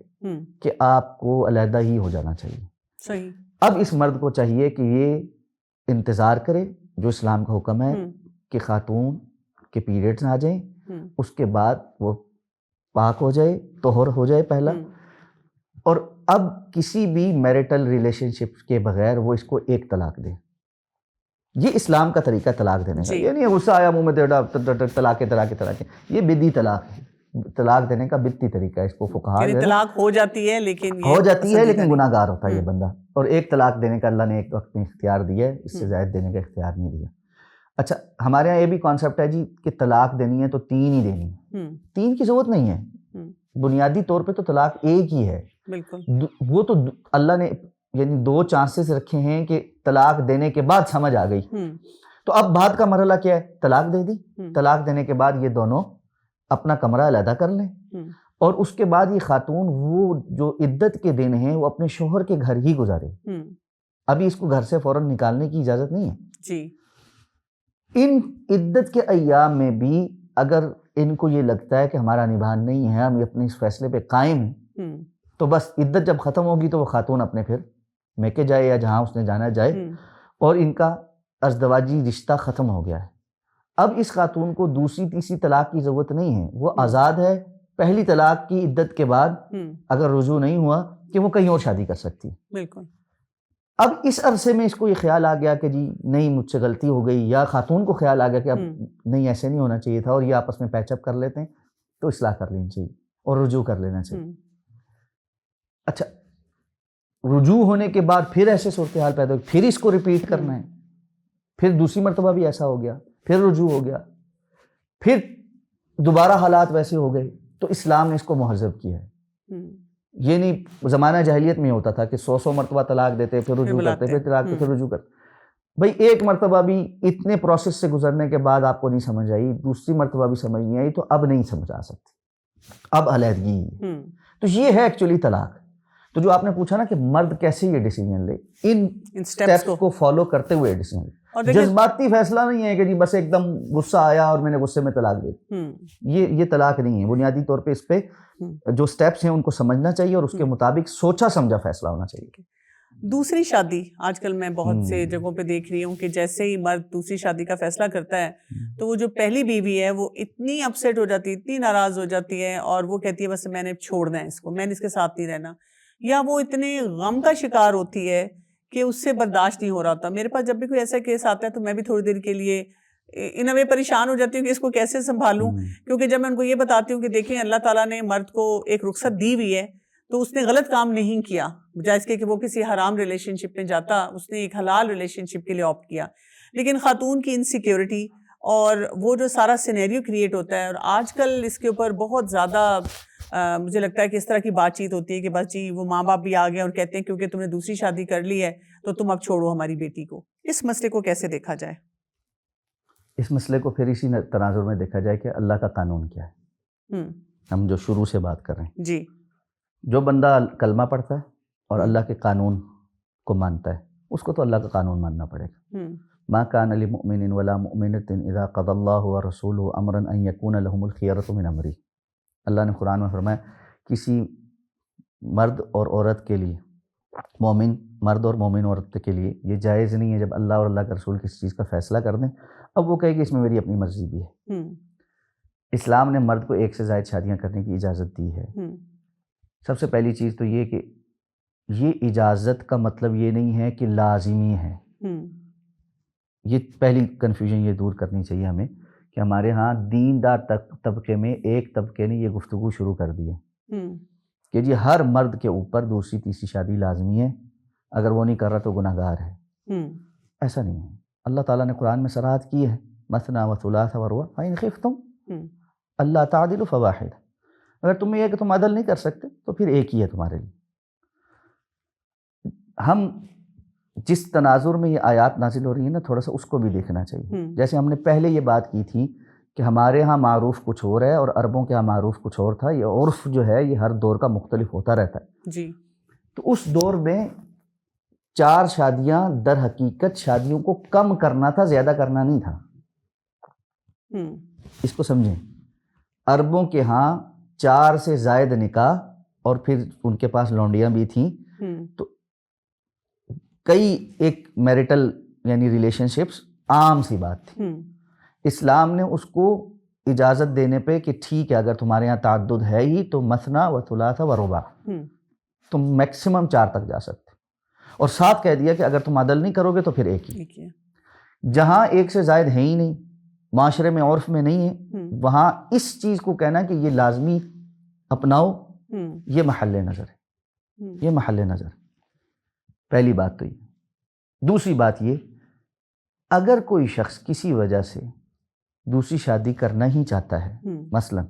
کہ آپ کو علیحدہ ہی ہو جانا چاہیے، صحیح. اب اس مرد کو چاہیے کہ یہ انتظار کرے جو اسلام کا حکم ہے کہ خاتون کے پیریڈز آ جائیں، اس کے بعد وہ پاک ہو جائے، طہر ہو جائے پہلا، اور اب کسی بھی میریٹل ریلیشن شپ کے بغیر وہ اس کو ایک طلاق دے. یہ اسلام کا طریقہ طلاق دینے کا، یہ نہیں غصہ آیا منہ میں دیڑا طلاق، یہ بدی طلاق ہے. طلاق دینے کا بدتی طریقہ ہے، اس کو فقہا طلاق ہو جاتی ہے لیکن گناہ گار ہوتا ہے یہ بندہ. اور ایک طلاق دینے کا اللہ نے ایک وقت میں اختیار دیا ہے، اس سے زائد دینے کا اختیار نہیں دیا. اچھا ہمارے یہاں یہ بھی کانسیپٹ ہے جی کہ طلاق دینی ہے تو 3 ہی دینی ہے، 3 کی ضرورت نہیں ہے. بنیادی طور پہ تو طلاق ایک ہی ہے. وہ تو اللہ نے یعنی 2 چانسز رکھے ہیں کہ طلاق دینے کے بعد سمجھ آ گئی، تو اب بعد کا مرحلہ کیا ہے؟ طلاق دے دی. طلاق دینے کے بعد یہ دونوں اپنا کمرہ علیحدہ کر لیں اور اس کے بعد یہ خاتون وہ جو عدت کے دن ہیں وہ اپنے شوہر کے گھر ہی گزارے. ابھی اس کو گھر سے فوراً نکالنے کی اجازت نہیں ہے. ان عدت کے ایام میں بھی اگر ان کو یہ لگتا ہے کہ ہمارا نبھان نہیں ہے، ہم اپنے اس فیصلے پہ قائم ہیں، تو بس عدت جب ختم ہوگی تو وہ خاتون اپنے پھر میکے جائے یا جہاں اس نے جانا جائے، اور ان کا ازدواجی رشتہ ختم ہو گیا ہے. اب اس خاتون کو دوسری تیسری طلاق کی ضرورت نہیں ہے، وہ آزاد ہے پہلی طلاق کی عدت کے بعد اگر رجوع نہیں ہوا کہ وہ کہیں اور شادی کر سکتی. بالکل. اب اس عرصے میں اس کو یہ خیال آ گیا کہ جی نہیں مجھ سے غلطی ہو گئی، یا خاتون کو خیال آ گیا کہ اب نہیں ایسے نہیں ہونا چاہیے تھا اور یہ آپس میں پیچ اپ کر لیتے ہیں، تو اصلاح کر لینی چاہیے اور رجوع کر لینا چاہیے. اچھا رجوع ہونے کے بعد پھر ایسے صورتحال پیدا ہوئی، پھر اس کو ریپیٹ کرنا ہے، پھر دوسری مرتبہ بھی ایسا ہو گیا، پھر رجوع ہو گیا، پھر دوبارہ حالات ویسے ہو گئے، تو اسلام نے اس کو مہذب کیا ہے. یہ نہیں زمانہ جاہلیت میں ہوتا تھا کہ 100 مرتبہ طلاق دیتے پھر رجوع کرتے، پھر طلاق پھر رجوع کرتے. بھائی ایک مرتبہ بھی اتنے پروسیس سے گزرنے کے بعد آپ کو نہیں سمجھ آئی، دوسری مرتبہ بھی سمجھ نہیں آئی، تو اب نہیں سمجھ آ سکتی، اب علیحدگی. تو یہ ہے ایکچولی طلاق. تو جو آپ نے پوچھا نا کہ مرد کیسے یہ ڈیسیجن لے، ان اسٹیپس کو فالو کرتے ہوئے ڈیسیجن لے. جذباتی فیصلہ نہیں ہے کہ جی بس ایک دم غصہ آیا اور میں نے غصے میں طلاق دے، یہ طلاق نہیں ہے. بنیادی طور پہ اس پہ جو اسٹیپس ہیں ان کو سمجھنا چاہیے اور اس کے مطابق سوچا سمجھا فیصلہ ہونا چاہیے. دوسری شادی آج کل میں بہت سے جگہوں پہ دیکھ رہی ہوں کہ جیسے ہی مرد دوسری شادی کا فیصلہ کرتا ہے تو وہ جو پہلی بیوی ہے وہ اتنی اپسیٹ ہو جاتی ہے، اتنی ناراض ہو جاتی ہے اور وہ کہتی ہے بس میں نے چھوڑنا ہے اس کو، میں نے اس کے ساتھ نہیں رہنا، یا وہ اتنے غم کا شکار ہوتی ہے کہ اس سے برداشت نہیں ہو رہا ہوتا. میرے پاس جب بھی کوئی ایسا کیس آتا ہے تو میں بھی تھوڑی دیر کے لیے ان اے وے پریشان ہو جاتی ہوں کہ اس کو کیسے سنبھالوں، کیونکہ جب میں ان کو یہ بتاتی ہوں کہ دیکھیں اللہ تعالیٰ نے مرد کو ایک رخصت دی ہوئی ہے تو اس نے غلط کام نہیں کیا، بجائے اس کے کہ وہ کسی حرام ریلیشن شپ میں جاتا، اس نے ایک حلال ریلیشن شپ کے لیے آپٹ کیا. لیکن خاتون کی انسیکیورٹی اور وہ جو سارا سینیریو کریٹ ہوتا ہے، اور آج کل اس کے اوپر بہت زیادہ مجھے لگتا ہے کہ اس طرح کی بات چیت ہوتی ہے کہ بس جی وہ ماں باپ بھی آ گئے اور کہتے ہیں کیونکہ تم نے دوسری شادی کر لی ہے تو تم اب چھوڑو ہماری بیٹی کو. اس مسئلے کو کیسے دیکھا جائے؟ اس مسئلے کو پھر اسی تناظر میں دیکھا جائے کہ اللہ کا قانون کیا ہے. ہم جو شروع سے بات کر رہے ہیں، جی، جو بندہ کلمہ پڑھتا ہے اور اللہ کے قانون کو مانتا ہے اس کو تو اللہ کا قانون ماننا پڑے گا. ما کان لمؤمن ولا مؤمنۃ اذا قضى الله ورسوله امرا ان يكون لهم الخيرة من امره. اللہ نے قرآن میں فرمایا کسی مرد اور عورت کے لیے، مومن مرد اور مومن عورت کے لیے یہ جائز نہیں ہے جب اللہ اور اللہ کا رسول کسی چیز کا فیصلہ کر دیں اب وہ کہے کہ اس میں میری اپنی مرضی بھی ہے. اسلام نے مرد کو ایک سے زائد شادیاں کرنے کی اجازت دی ہے. سب سے پہلی چیز تو یہ کہ یہ اجازت کا مطلب یہ نہیں ہے کہ لازمی ہے. یہ پہلی کنفیوژن یہ دور کرنی چاہیے ہمیں کہ ہمارے ہاں دیندار طبقے میں ایک طبقے نے یہ گفتگو شروع کر دی ہے کہ جی ہر مرد کے اوپر دوسری تیسری شادی لازمی ہے، اگر وہ نہیں کر رہا تو گناہ گار ہے. ایسا نہیں ہے. اللہ تعالیٰ نے قرآن میں صراحت کی ہے مثنیٰ وثلاث ورباع فإن خفتم اللہ تعدلوا فواحد. اگر تمہیں یہ کہ تم عدل نہیں کر سکتے تو پھر ایک ہی ہے تمہارے لیے. ہم جس تناظر میں یہ آیات نازل ہو رہی ہیں نا تھوڑا سا اس کو بھی دیکھنا چاہیے. جیسے ہم نے پہلے یہ بات کی تھی کہ ہمارے ہاں معروف کچھ اور ہے اور عربوں کے ہاں معروف کچھ اور تھا. یہ عرف جو ہے یہ ہر دور کا مختلف ہوتا رہتا ہے. جی. تو اس دور میں 4 شادیاں در حقیقت شادیوں کو کم کرنا تھا، زیادہ کرنا نہیں تھا. اس کو سمجھیں. عربوں کے ہاں 4 سے زائد نکاح اور پھر ان کے پاس لونڈیاں بھی تھیں تو کئی ایک میرٹل یعنی ریلیشن شپس عام سی بات تھی. اسلام نے اس کو اجازت دینے پہ کہ ٹھیک ہے اگر تمہارے یہاں تعدد ہے ہی تو مثنیٰ وثلاث ورباع تم میکسیمم 4 تک جا سکتے، اور ساتھ کہہ دیا کہ اگر تم عدل نہیں کرو گے تو پھر ایک ہی. جہاں ایک سے زائد ہے ہی نہیں، معاشرے میں عرف میں نہیں ہے، وہاں اس چیز کو کہنا کہ یہ لازمی اپناؤ یہ محل نظر ہے. یہ محل نظر پہلی بات تو یہ. دوسری بات یہ، اگر کوئی شخص کسی وجہ سے دوسری شادی کرنا ہی چاہتا ہے، مثلا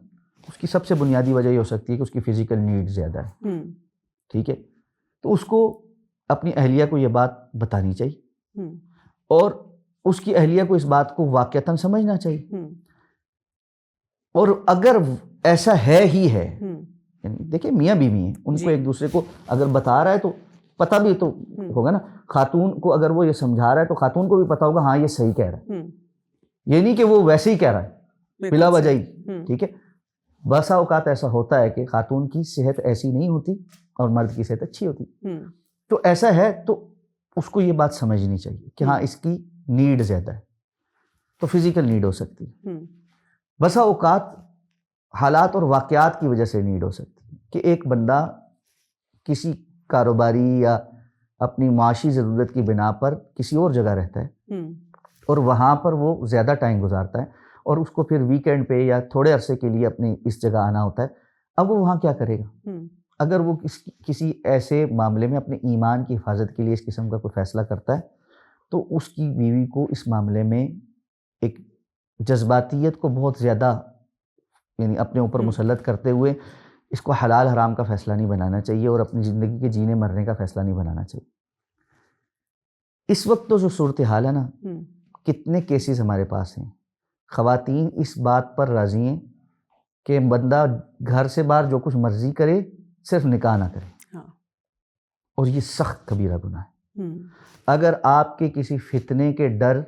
اس کی سب سے بنیادی وجہ یہ ہو سکتی ہے کہ اس کی فزیکل نیڈ زیادہ ہے، ٹھیک ہے، تو اس کو اپنی اہلیہ کو یہ بات بتانی چاہیے اور اس کی اہلیہ کو اس بات کو واقعتاً سمجھنا چاہیے. اور اگر ایسا ہے ہی ہے، یعنی دیکھیں میاں بیوی ہیں، ان کو ایک دوسرے کو اگر بتا رہا ہے تو پتہ بھی تو ہوگا نا. خاتون کو اگر وہ یہ سمجھا رہا ہے تو خاتون کو بھی پتہ ہوگا ہاں یہ صحیح کہہ رہا ہے. یہ نہیں کہ وہ ویسے ہی کہہ رہا ہے بلا وجہ ہی، ٹھیک ہے. بسا اوقات ایسا ہوتا ہے کہ خاتون کی صحت ایسی نہیں ہوتی اور مرد کی صحت اچھی ہوتی، تو ایسا ہے تو اس کو یہ بات سمجھنی چاہیے کہ ہاں اس کی نیڈ زیادہ ہے تو فزیکل نیڈ ہو سکتی ہے. بسا اوقات حالات اور واقعات کی وجہ سے نیڈ ہو سکتی ہے کہ ایک بندہ کسی کاروباری یا اپنی معاشی ضرورت کی بنا پر کسی اور جگہ رہتا ہے اور وہاں پر وہ زیادہ ٹائم گزارتا ہے اور اس کو پھر ویکینڈ پہ یا تھوڑے عرصے کے لیے اپنی اس جگہ آنا ہوتا ہے. اب وہ وہاں کیا کرے گا؟ اگر وہ کسی ایسے معاملے میں اپنے ایمان کی حفاظت کے لیے اس قسم کا کوئی فیصلہ کرتا ہے تو اس کی بیوی کو اس معاملے میں ایک جذباتیت کو بہت زیادہ یعنی اپنے اوپر مسلط کرتے ہوئے اس کو حلال حرام کا فیصلہ نہیں بنانا چاہیے اور اپنی زندگی کے جینے مرنے کا فیصلہ نہیں بنانا چاہیے. اس وقت تو جو صورتحال ہے نا، کتنے کیسز ہمارے پاس ہیں، خواتین اس بات پر راضی ہیں کہ بندہ گھر سے باہر جو کچھ مرضی کرے صرف نکاح نہ کرے. اور یہ سخت کبیرہ گناہ ہے. اگر آپ کے کسی فتنے کے ڈر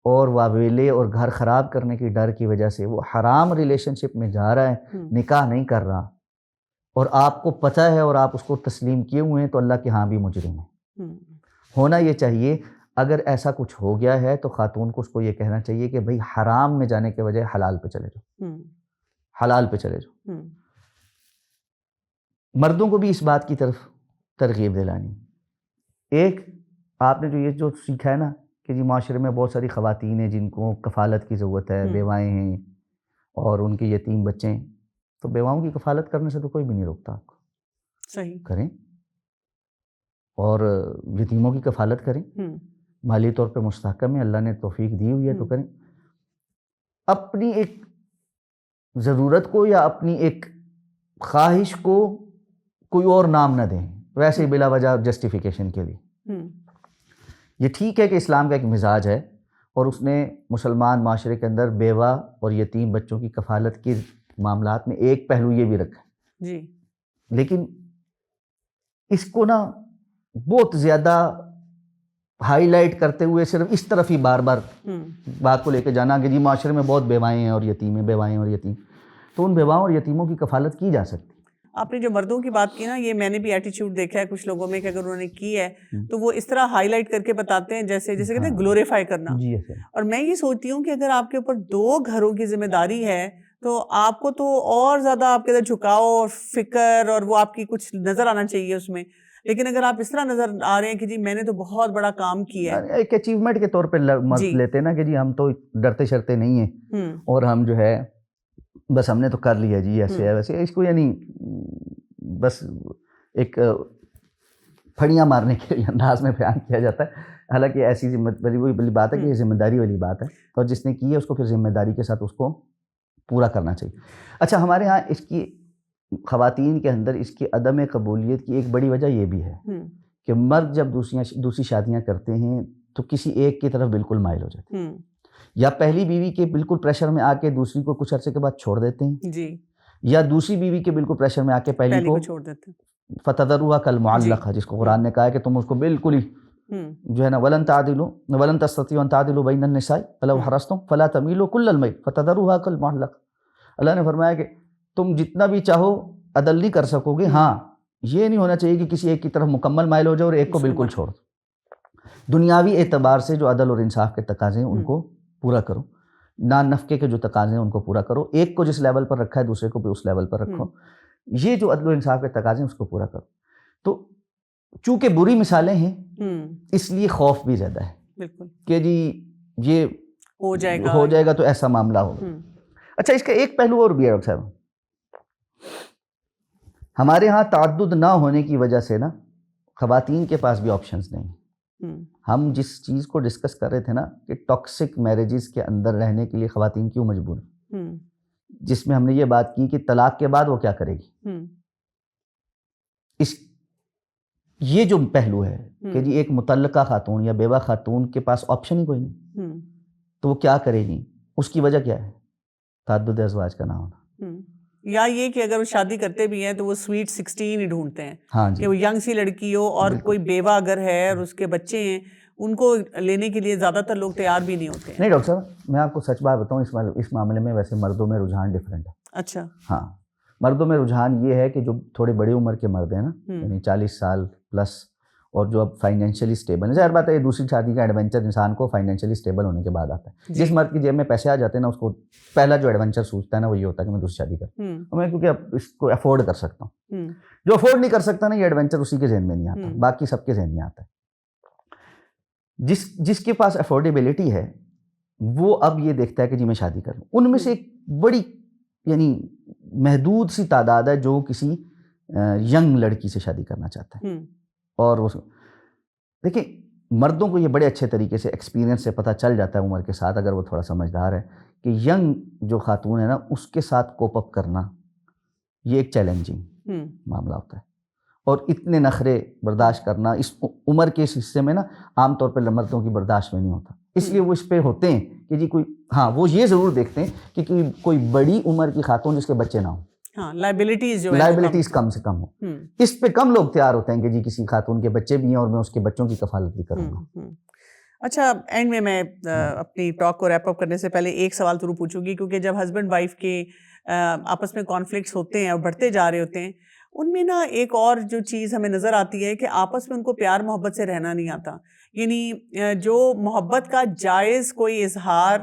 اور واویلے اور گھر خراب کرنے کی ڈر کی وجہ سے وہ حرام ریلیشن شپ میں جا رہا ہے, نکاح نہیں کر رہا, اور آپ کو پتہ ہے اور آپ اس کو تسلیم کیے ہوئے ہیں, تو اللہ کے ہاں بھی مجرم ہے. ہونا یہ چاہیے اگر ایسا کچھ ہو گیا ہے تو خاتون کو اس کو یہ کہنا چاہیے کہ بھئی حرام میں جانے کے بجائے حلال پہ چلے جاؤ, حلال پہ چلے جاؤ. مردوں کو بھی اس بات کی طرف ترغیب دلانی. ایک آپ نے جو سیکھا ہے نا کہ جی معاشرے میں بہت ساری خواتین ہیں جن کو کفالت کی ضرورت ہے, بیوائیں ہیں اور ان کے یتیم بچے ہیں, تو بیواؤں کی کفالت کرنے سے تو کوئی بھی نہیں روکتا آپ کو. صحیح کریں, اور یتیموں کی کفالت کریں, مالی طور پہ مستحکم ہے, اللہ نے توفیق دی ہوئی ہے تو کریں. اپنی ایک ضرورت کو یا اپنی ایک خواہش کو کوئی اور نام نہ دیں ویسے ہی بلا وجہ جسٹیفیکیشن کے لیے. یہ ٹھیک ہے کہ اسلام کا ایک مزاج ہے اور اس نے مسلمان معاشرے کے اندر بیوہ اور یتیم بچوں کی کفالت کے معاملات میں ایک پہلو یہ بھی رکھا ہے جی, لیکن اس کو نا بہت زیادہ ہائی لائٹ کرتے ہوئے صرف اس طرف ہی بار بار بات کو لے کے جانا کہ جی معاشرے میں بہت بیوائیں ہیں اور یتیم ہیں, بیوائیں اور یتیم, تو ان بیواؤں اور یتیموں کی کفالت کی جا سکتی. آپ نے جو مردوں کی بات کی نا, یہ میں نے بھی ایٹیچیوڈ دیکھا ہے کچھ لوگوں میں کہ اگر انہوں نے کی ہے تو وہ اس طرح ہائی لائٹ کر کے بتاتے ہیں جیسے کہتے ہیں گلوریفائی کرنا. جی اور میں یہ سوچتی ہوں کہ اگر آپ کے اوپر 2 گھروں کی ذمہ داری ہے تو آپ کو تو اور زیادہ آپ کے اندر جھکاؤ اور فکر اور وہ آپ کی کچھ نظر آنا چاہیے اس میں. لیکن اگر آپ اس طرح نظر آ رہے ہیں کہ جی میں نے تو بہت بڑا کام کیا ہے, ایک اچیومنٹ کے طور پہ لیتے ہیں نا کہ جی ہم تو ڈرتے شرتے نہیں ہیں اور ہم جو ہے بس ہم نے تو کر لیا جی ایسے ہے ویسے, اس کو یعنی بس ایک پھڑیاں مارنے کے انداز میں بیان کیا جاتا ہے. حالانکہ ایسی ذمہ داری والی بات ہے کہ یہ ذمہ داری والی بات ہے, اور جس نے کی ہے اس کو پھر ذمہ داری کے ساتھ اس کو پورا کرنا چاہیے. اچھا, ہمارے ہاں اس کی خواتین کے اندر اس کی عدم قبولیت کی ایک بڑی وجہ یہ بھی ہے کہ مرد جب دوسری شادیاں کرتے ہیں تو کسی ایک کی طرف بالکل مائل ہو جاتے ہیں, یا پہلی بیوی کے بالکل پریشر میں آ کے دوسری کو کچھ عرصے کے بعد چھوڑ دیتے ہیں جی, یا دوسری بیوی کے بالکل پریشر میں آ کے پہلی کو چھوڑ دیتے ہیں. فتذروها کالمعلقہ, جس کو قرآن نے کہا ہے کہ تم اس کو بالکل ہی جو ہے نا ولن تستطيعوا ان تعدلوا بین النساء ولو حرصتم فلا تميلوا كل الميل فتذروها کالمعلقہ. اللہ نے فرمایا کہ تم جتنا بھی چاہو عدل نہیں کر سکو گے, ہاں یہ نہیں ہونا چاہیے کہ کسی ایک کی طرف مکمل مائل ہو جاؤ اور ایک کو بالکل چھوڑ دو. دنیاوی اعتبار سے جو عدل اور انصاف کے تقاضے ہیں ان کو پورا کرو, نان نفقے کے جو تقاضے ہیں ان کو پورا کرو, ایک کو جس لیول پر رکھا ہے دوسرے کو بھی اس لیول پر رکھو. یہ جو عدل و انصاف کے تقاضے ہیں اس کو پورا کرو. تو چونکہ بری مثالیں ہیں اس لیے خوف بھی زیادہ ہے کہ جی یہ ہو جائے گا تو ایسا معاملہ ہوگا. اچھا, اس کا ایک پہلو اور بھی ہے ڈاکٹر صاحب, ہمارے ہاں تعدد نہ ہونے کی وجہ سے نا خواتین کے پاس بھی آپشنز نہیں. ہم جس چیز کو ڈسکس کر رہے تھے نا کہ ٹاکسک میرجز کے اندر رہنے کے لیے خواتین کیوں مجبور ہیں, جس میں ہم نے یہ بات کی کہ طلاق کے بعد وہ کیا کرے گی. یہ جو پہلو ہے کہ جی ایک متعلقہ خاتون یا بیوہ خاتون کے پاس آپشن ہی کوئی نہیں, تو وہ کیا کرے گی. اس کی وجہ کیا ہے, تعدد ازواج کا نہ ہونا, یا یہ کہ اگر وہ شادی کرتے بھی ہیں تو وہ سویٹ 16 ہی ڈھونڈتے ہیں. ہاں جی, کہ وہ ینگ سی لڑکی ہو اور کوئی بیوہ اگر ہے اور اس کے بچے ہیں, ان کو لینے کے لیے زیادہ تر لوگ تیار بھی نہیں ہوتے ہیں. نہیں ڈاکٹر صاحب, میں آپ کو سچ بات بتاؤں, اس معاملے میں ویسے مردوں میں رجحان ڈفرینٹ ہے. اچھا, ہاں, مردوں میں رجحان یہ ہے کہ جو تھوڑے بڑی عمر کے مرد ہیں نا, یعنی 40 سال پلس, اور جو اب فائنینشلی سٹیبل ہے. ظاہر بات ہے یہ دوسری شادی کا ایڈونچر انسان کو فائنینشلی سٹیبل ہونے کے بعد آتا ہے. جس مرد کی جیب میں پیسے آ جاتے ہیں نا, اس کو پہلا جو ایڈونچر سوچتا ہے نا وہ یہ ہوتا ہے کہ میں دوسری شادی کروں, میں کیونکہ اب اس کو افورڈ کر سکتا ہوں. جو افورڈ نہیں کر سکتا نا, یہ ایڈونچر اسی کے ذہن میں نہیں آتا, باقی سب کے ذہن میں آتا ہے. جس کے پاس افورڈیبلٹی ہے وہ اب یہ دیکھتا ہے کہ جی میں شادی کروں. ان میں سے ایک بڑی یعنی محدود سی تعداد ہے جو کسی ینگ لڑکی سے شادی کرنا چاہتا ہے. اور وہ دیکھیں, مردوں کو یہ بڑے اچھے طریقے سے ایکسپیرینس سے پتہ چل جاتا ہے عمر کے ساتھ, اگر وہ تھوڑا سمجھدار ہے, کہ ینگ جو خاتون ہے نا اس کے ساتھ کوپ اپ کرنا یہ ایک چیلنجنگ معاملہ ہوتا ہے. اور اتنے نخرے برداشت کرنا اس عمر کے اس حصے میں نا عام طور پہ مردوں کی برداشت میں نہیں ہوتا. اس لیے وہ اس پہ ہوتے ہیں کہ جی کوئی, ہاں وہ یہ ضرور دیکھتے ہیں کہ کوئی بڑی عمر کی خاتون جس کے بچے نہ ہوں. ہاں لائبلٹیز جو لائبلٹیز کم سے کم ہو. اس پہ کم لوگ تیار ہوتے ہیں کہ جی کسی خاتون کے بچے بھی ہیں اور میں اس کے بچوں کی کفالت بھی کروں گا. اچھا اینڈ میں اپنی ٹاک کو ریپ اپ کرنے سے پہلے ایک سوال ضرور پوچھوں گی, کیونکہ جب ہسبینڈ وائف کے آپس میں کانفلکٹس ہوتے ہیں اور بڑھتے جا رہے ہوتے ہیں, ان میں نا ایک اور جو چیز ہمیں نظر آتی ہے کہ آپس میں ان کو پیار محبت سے رہنا نہیں آتا. یعنی جو محبت کا جائز کوئی اظہار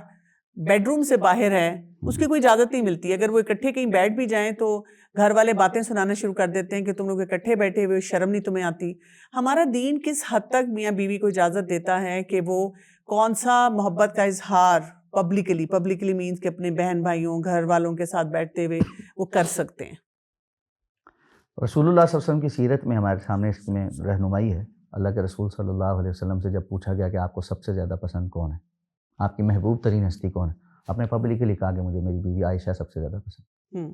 بیڈ روم سے باہر ہے اس کی کوئی اجازت نہیں ملتی. اگر وہ اکٹھے کہیں بیٹھ بھی جائیں تو گھر والے باتیں سنانا شروع کر دیتے ہیں کہ تم لوگ اکٹھے بیٹھے ہوئے, شرم نہیں تمہیں آتی. ہمارا دین کس حد تک میاں بیوی کو اجازت دیتا ہے کہ وہ کون سا محبت کا اظہار پبلکلی مینز کہ اپنے بہن بھائیوں گھر والوں کے ساتھ بیٹھتے ہوئے وہ کر سکتے ہیں؟ رسول اللہ صلی اللہ علیہ وسلم کی سیرت میں ہمارے سامنے اس میں رہنمائی ہے. اللہ کے رسول صلی اللہ علیہ وسلم سے جب پوچھا گیا کہ آپ کو سب سے زیادہ پسند کون ہے, آپ کی محبوب ترین ہستی کون ہے, آپ نے پبلکلی کہا کہ مجھے میری بیوی عائشہ سب سے زیادہ پسند.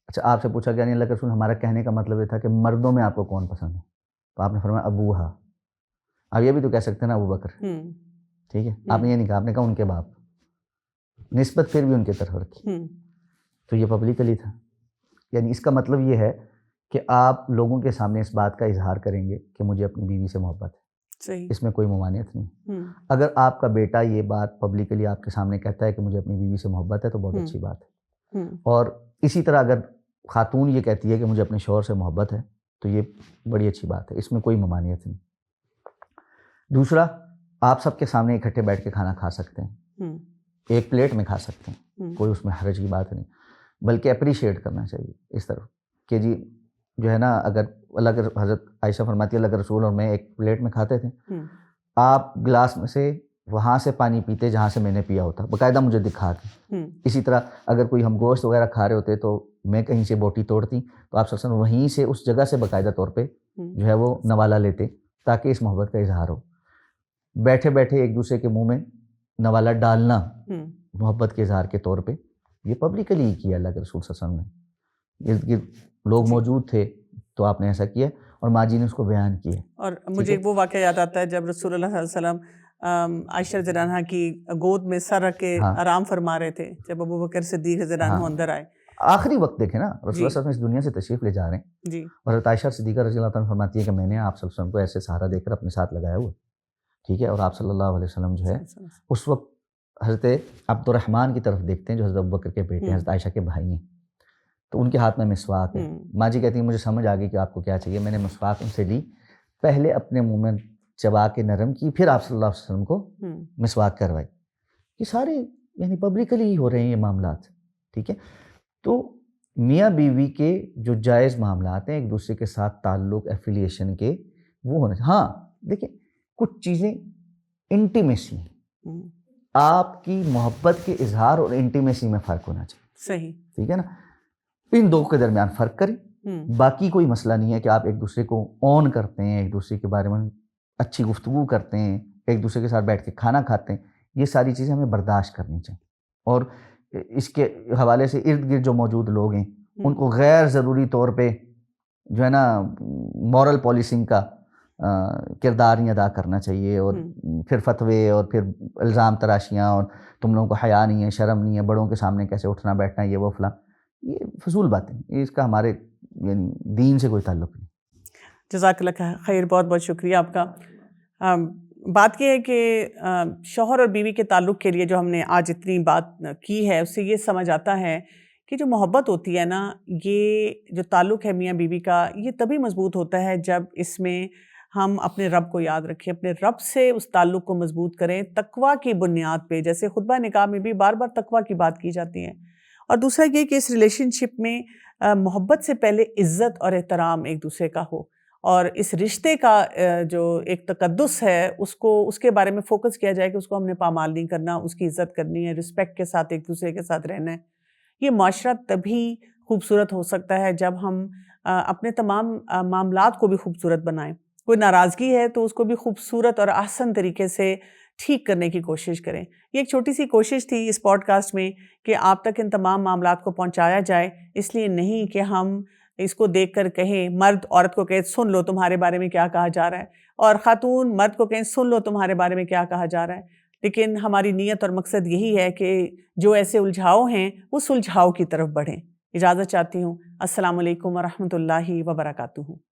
اچھا آپ سے پوچھا گیا نہیں اللہ کے رسول ہمارا کہنے کا مطلب یہ تھا کہ مردوں میں آپ کو کون پسند ہے, تو آپ نے فرمایا ابوہا. آپ یہ بھی تو کہہ سکتے ہیں نا ابو بکر, ٹھیک ہے, آپ نے یہ نہیں کہا, آپ نے کہا ان کے باپ, نسبت پھر بھی ان کی طرف رکھی, تو یہ پبلکلی تھا. یعنی اس کا مطلب یہ ہے کہ آپ لوگوں کے سامنے اس بات کا اظہار کریں گے کہ مجھے اپنی بیوی سے محبت ہے, اس میں کوئی ممانعت نہیں. اگر آپ کا بیٹا یہ بات پبلکلی آپ کے سامنے کہتا ہے کہ مجھے اپنی بیوی سے محبت ہے تو بہت اچھی بات ہے. اور اسی طرح اگر خاتون یہ کہتی ہے کہ مجھے اپنے شوہر سے محبت ہے تو یہ بڑی اچھی بات ہے, اس میں کوئی ممانعت نہیں. دوسرا, آپ سب کے سامنے اکٹھے بیٹھ کے کھانا کھا سکتے ہیں, ایک پلیٹ میں کھا سکتے ہیں, کوئی اس میں حرج کی بات نہیں, بلکہ اپریشیٹ کرنا چاہیے اس طرف کہ جی جو ہے نا, اگر اللہ کے حضرت عائشہ فرماتی ہے اللہ کے رسول اور میں ایک پلیٹ میں کھاتے تھے, آپ گلاس میں سے وہاں سے پانی پیتے جہاں سے میں نے پیا ہوتا, باقاعدہ مجھے دکھا کے. اسی طرح اگر کوئی ہم گوشت وغیرہ کھا رہے ہوتے تو میں کہیں سے بوٹی توڑتی تو آپ سلسل وہیں سے اس جگہ سے باقاعدہ طور پہ جو ہے وہ نوالا لیتے تاکہ اس محبت کا اظہار ہو. بیٹھے بیٹھے ایک دوسرے کے منہ میں نوالا ڈالنا محبت کے اظہار کے طور پہ, یہ پبلکلی ہی کیا اللہ کے رسول صلی اللہ علیہ وسلم نے. ارد گرد لوگ موجود تھے تو آپ نے ایسا کیا اور ماں جی نے اس کو بیان کیا. اور مجھے وہ واقعہ یاد آتا ہے جب رسول اللہ صلی اللہ علیہ وسلم عائشہ رضی اللہ عنہا کی گود میں سر رکھ کے آرام فرما رہے تھے جب ابو بکر صدیق رضی اللہ عنہ اندر آئے. آخری وقت دیکھیں نا, رسول اللہ صلی اللہ علیہ وسلم اس دنیا سے تشریف لے جا رہے ہیں جی, اور حضرت عائشہ صدیقہ رضی اللہ عنہا فرماتی ہے کہ میں نے آپ صلی اللہ علیہ وسلم کو ایسے سہارا دے کر اپنے ساتھ لگایا ہوا, ٹھیک ہے, اور آپ صلی اللہ علیہ وسلم جو ہے اس وقت حضرت عبد الرحمن کی طرف دیکھتے ہیں جو حضرت ابو بکر کے بیٹے ہیں, حضرت عائشہ کے بھائی ہیں, تو ان کے ہاتھ میں مسواک ہے. ماں جی کہتی ہیں مجھے سمجھ آ گئی کہ آپ کو کیا چاہیے, میں نے مسواک ان سے لی, پہلے اپنے منہ میں چبا کے نرم کی, پھر آپ صلی اللہ علیہ وسلم کو مسواک کروائی. یہ سارے یعنی پبلکلی ہی ہو رہے ہیں یہ معاملات, ٹھیک ہے. تو میاں بیوی کے جو جائز معاملات ہیں ایک دوسرے کے ساتھ تعلق ایفیلیشن کے وہ ہونے. ہاں دیکھیں کچھ چیزیں انٹیمیسی ہیں, آپ کی محبت کے اظہار اور انٹیمیسی میں فرق ہونا چاہیے, صحیح, ٹھیک ہے نا. ان دو کے درمیان فرق کریں, باقی کوئی مسئلہ نہیں ہے کہ آپ ایک دوسرے کو آن کرتے ہیں, ایک دوسرے کے بارے میں اچھی گفتگو کرتے ہیں, ایک دوسرے کے ساتھ بیٹھ کے کھانا کھاتے ہیں, یہ ساری چیزیں ہمیں برداشت کرنی چاہیے. اور اس کے حوالے سے ارد گرد جو موجود لوگ ہیں ان کو غیر ضروری طور پہ جو ہے نا مورل پالیسنگ کا کردار نہیں ادا کرنا چاہیے, اور پھر فتوے اور پھر الزام تراشیاں اور تم لوگوں کو حیا نہیں ہے, شرم نہیں ہے, بڑوں کے سامنے کیسے اٹھنا بیٹھنا, یہ وہ فلاں, یہ فضول باتیں, اس کا ہمارے یعنی دین سے کوئی تعلق نہیں. جزاک اللہ خیر, بہت بہت شکریہ آپ کا. بات یہ ہے کہ شوہر اور بیوی کے تعلق کے لیے جو ہم نے آج اتنی بات کی ہے اس سے یہ سمجھ آتا ہے کہ جو محبت ہوتی ہے نا, یہ جو تعلق ہے میاں بیوی کا, یہ تبھی مضبوط ہوتا ہے جب اس میں ہم اپنے رب کو یاد رکھیں, اپنے رب سے اس تعلق کو مضبوط کریں تقویٰ کی بنیاد پہ, جیسے خطبہ نکاح میں بھی بار بار تقویٰ کی بات کی جاتی ہے. اور دوسرا یہ کہ اس ریلیشن شپ میں محبت سے پہلے عزت اور احترام ایک دوسرے کا ہو, اور اس رشتے کا جو ایک تقدس ہے اس کے بارے میں فوکس کیا جائے کہ اس کو ہم نے پامال نہیں کرنا, اس کی عزت کرنی ہے, رسپیکٹ کے ساتھ ایک دوسرے کے ساتھ رہنا ہے. یہ معاشرہ تبھی خوبصورت ہو سکتا ہے جب ہم اپنے تمام معاملات کو بھی خوبصورت بنائیں. کوئی ناراضگی ہے تو اس کو بھی خوبصورت اور احسن طریقے سے ٹھیک کرنے کی کوشش کریں. یہ ایک چھوٹی سی کوشش تھی اس پوڈ کاسٹ میں کہ آپ تک ان تمام معاملات کو پہنچایا جائے, اس لیے نہیں کہ ہم اس کو دیکھ کر کہیں, مرد عورت کو کہیں سن لو تمہارے بارے میں کیا کہا جا رہا ہے, اور خاتون مرد کو کہیں سن لو تمہارے بارے میں کیا کہا جا رہا ہے. لیکن ہماری نیت اور مقصد یہی ہے کہ جو ایسے الجھاؤ ہیں وہ سلجھاؤ کی طرف بڑھیں, اجازت چاہتی ہوں. السلام علیکم ورحمۃ اللہ وبرکاتہ.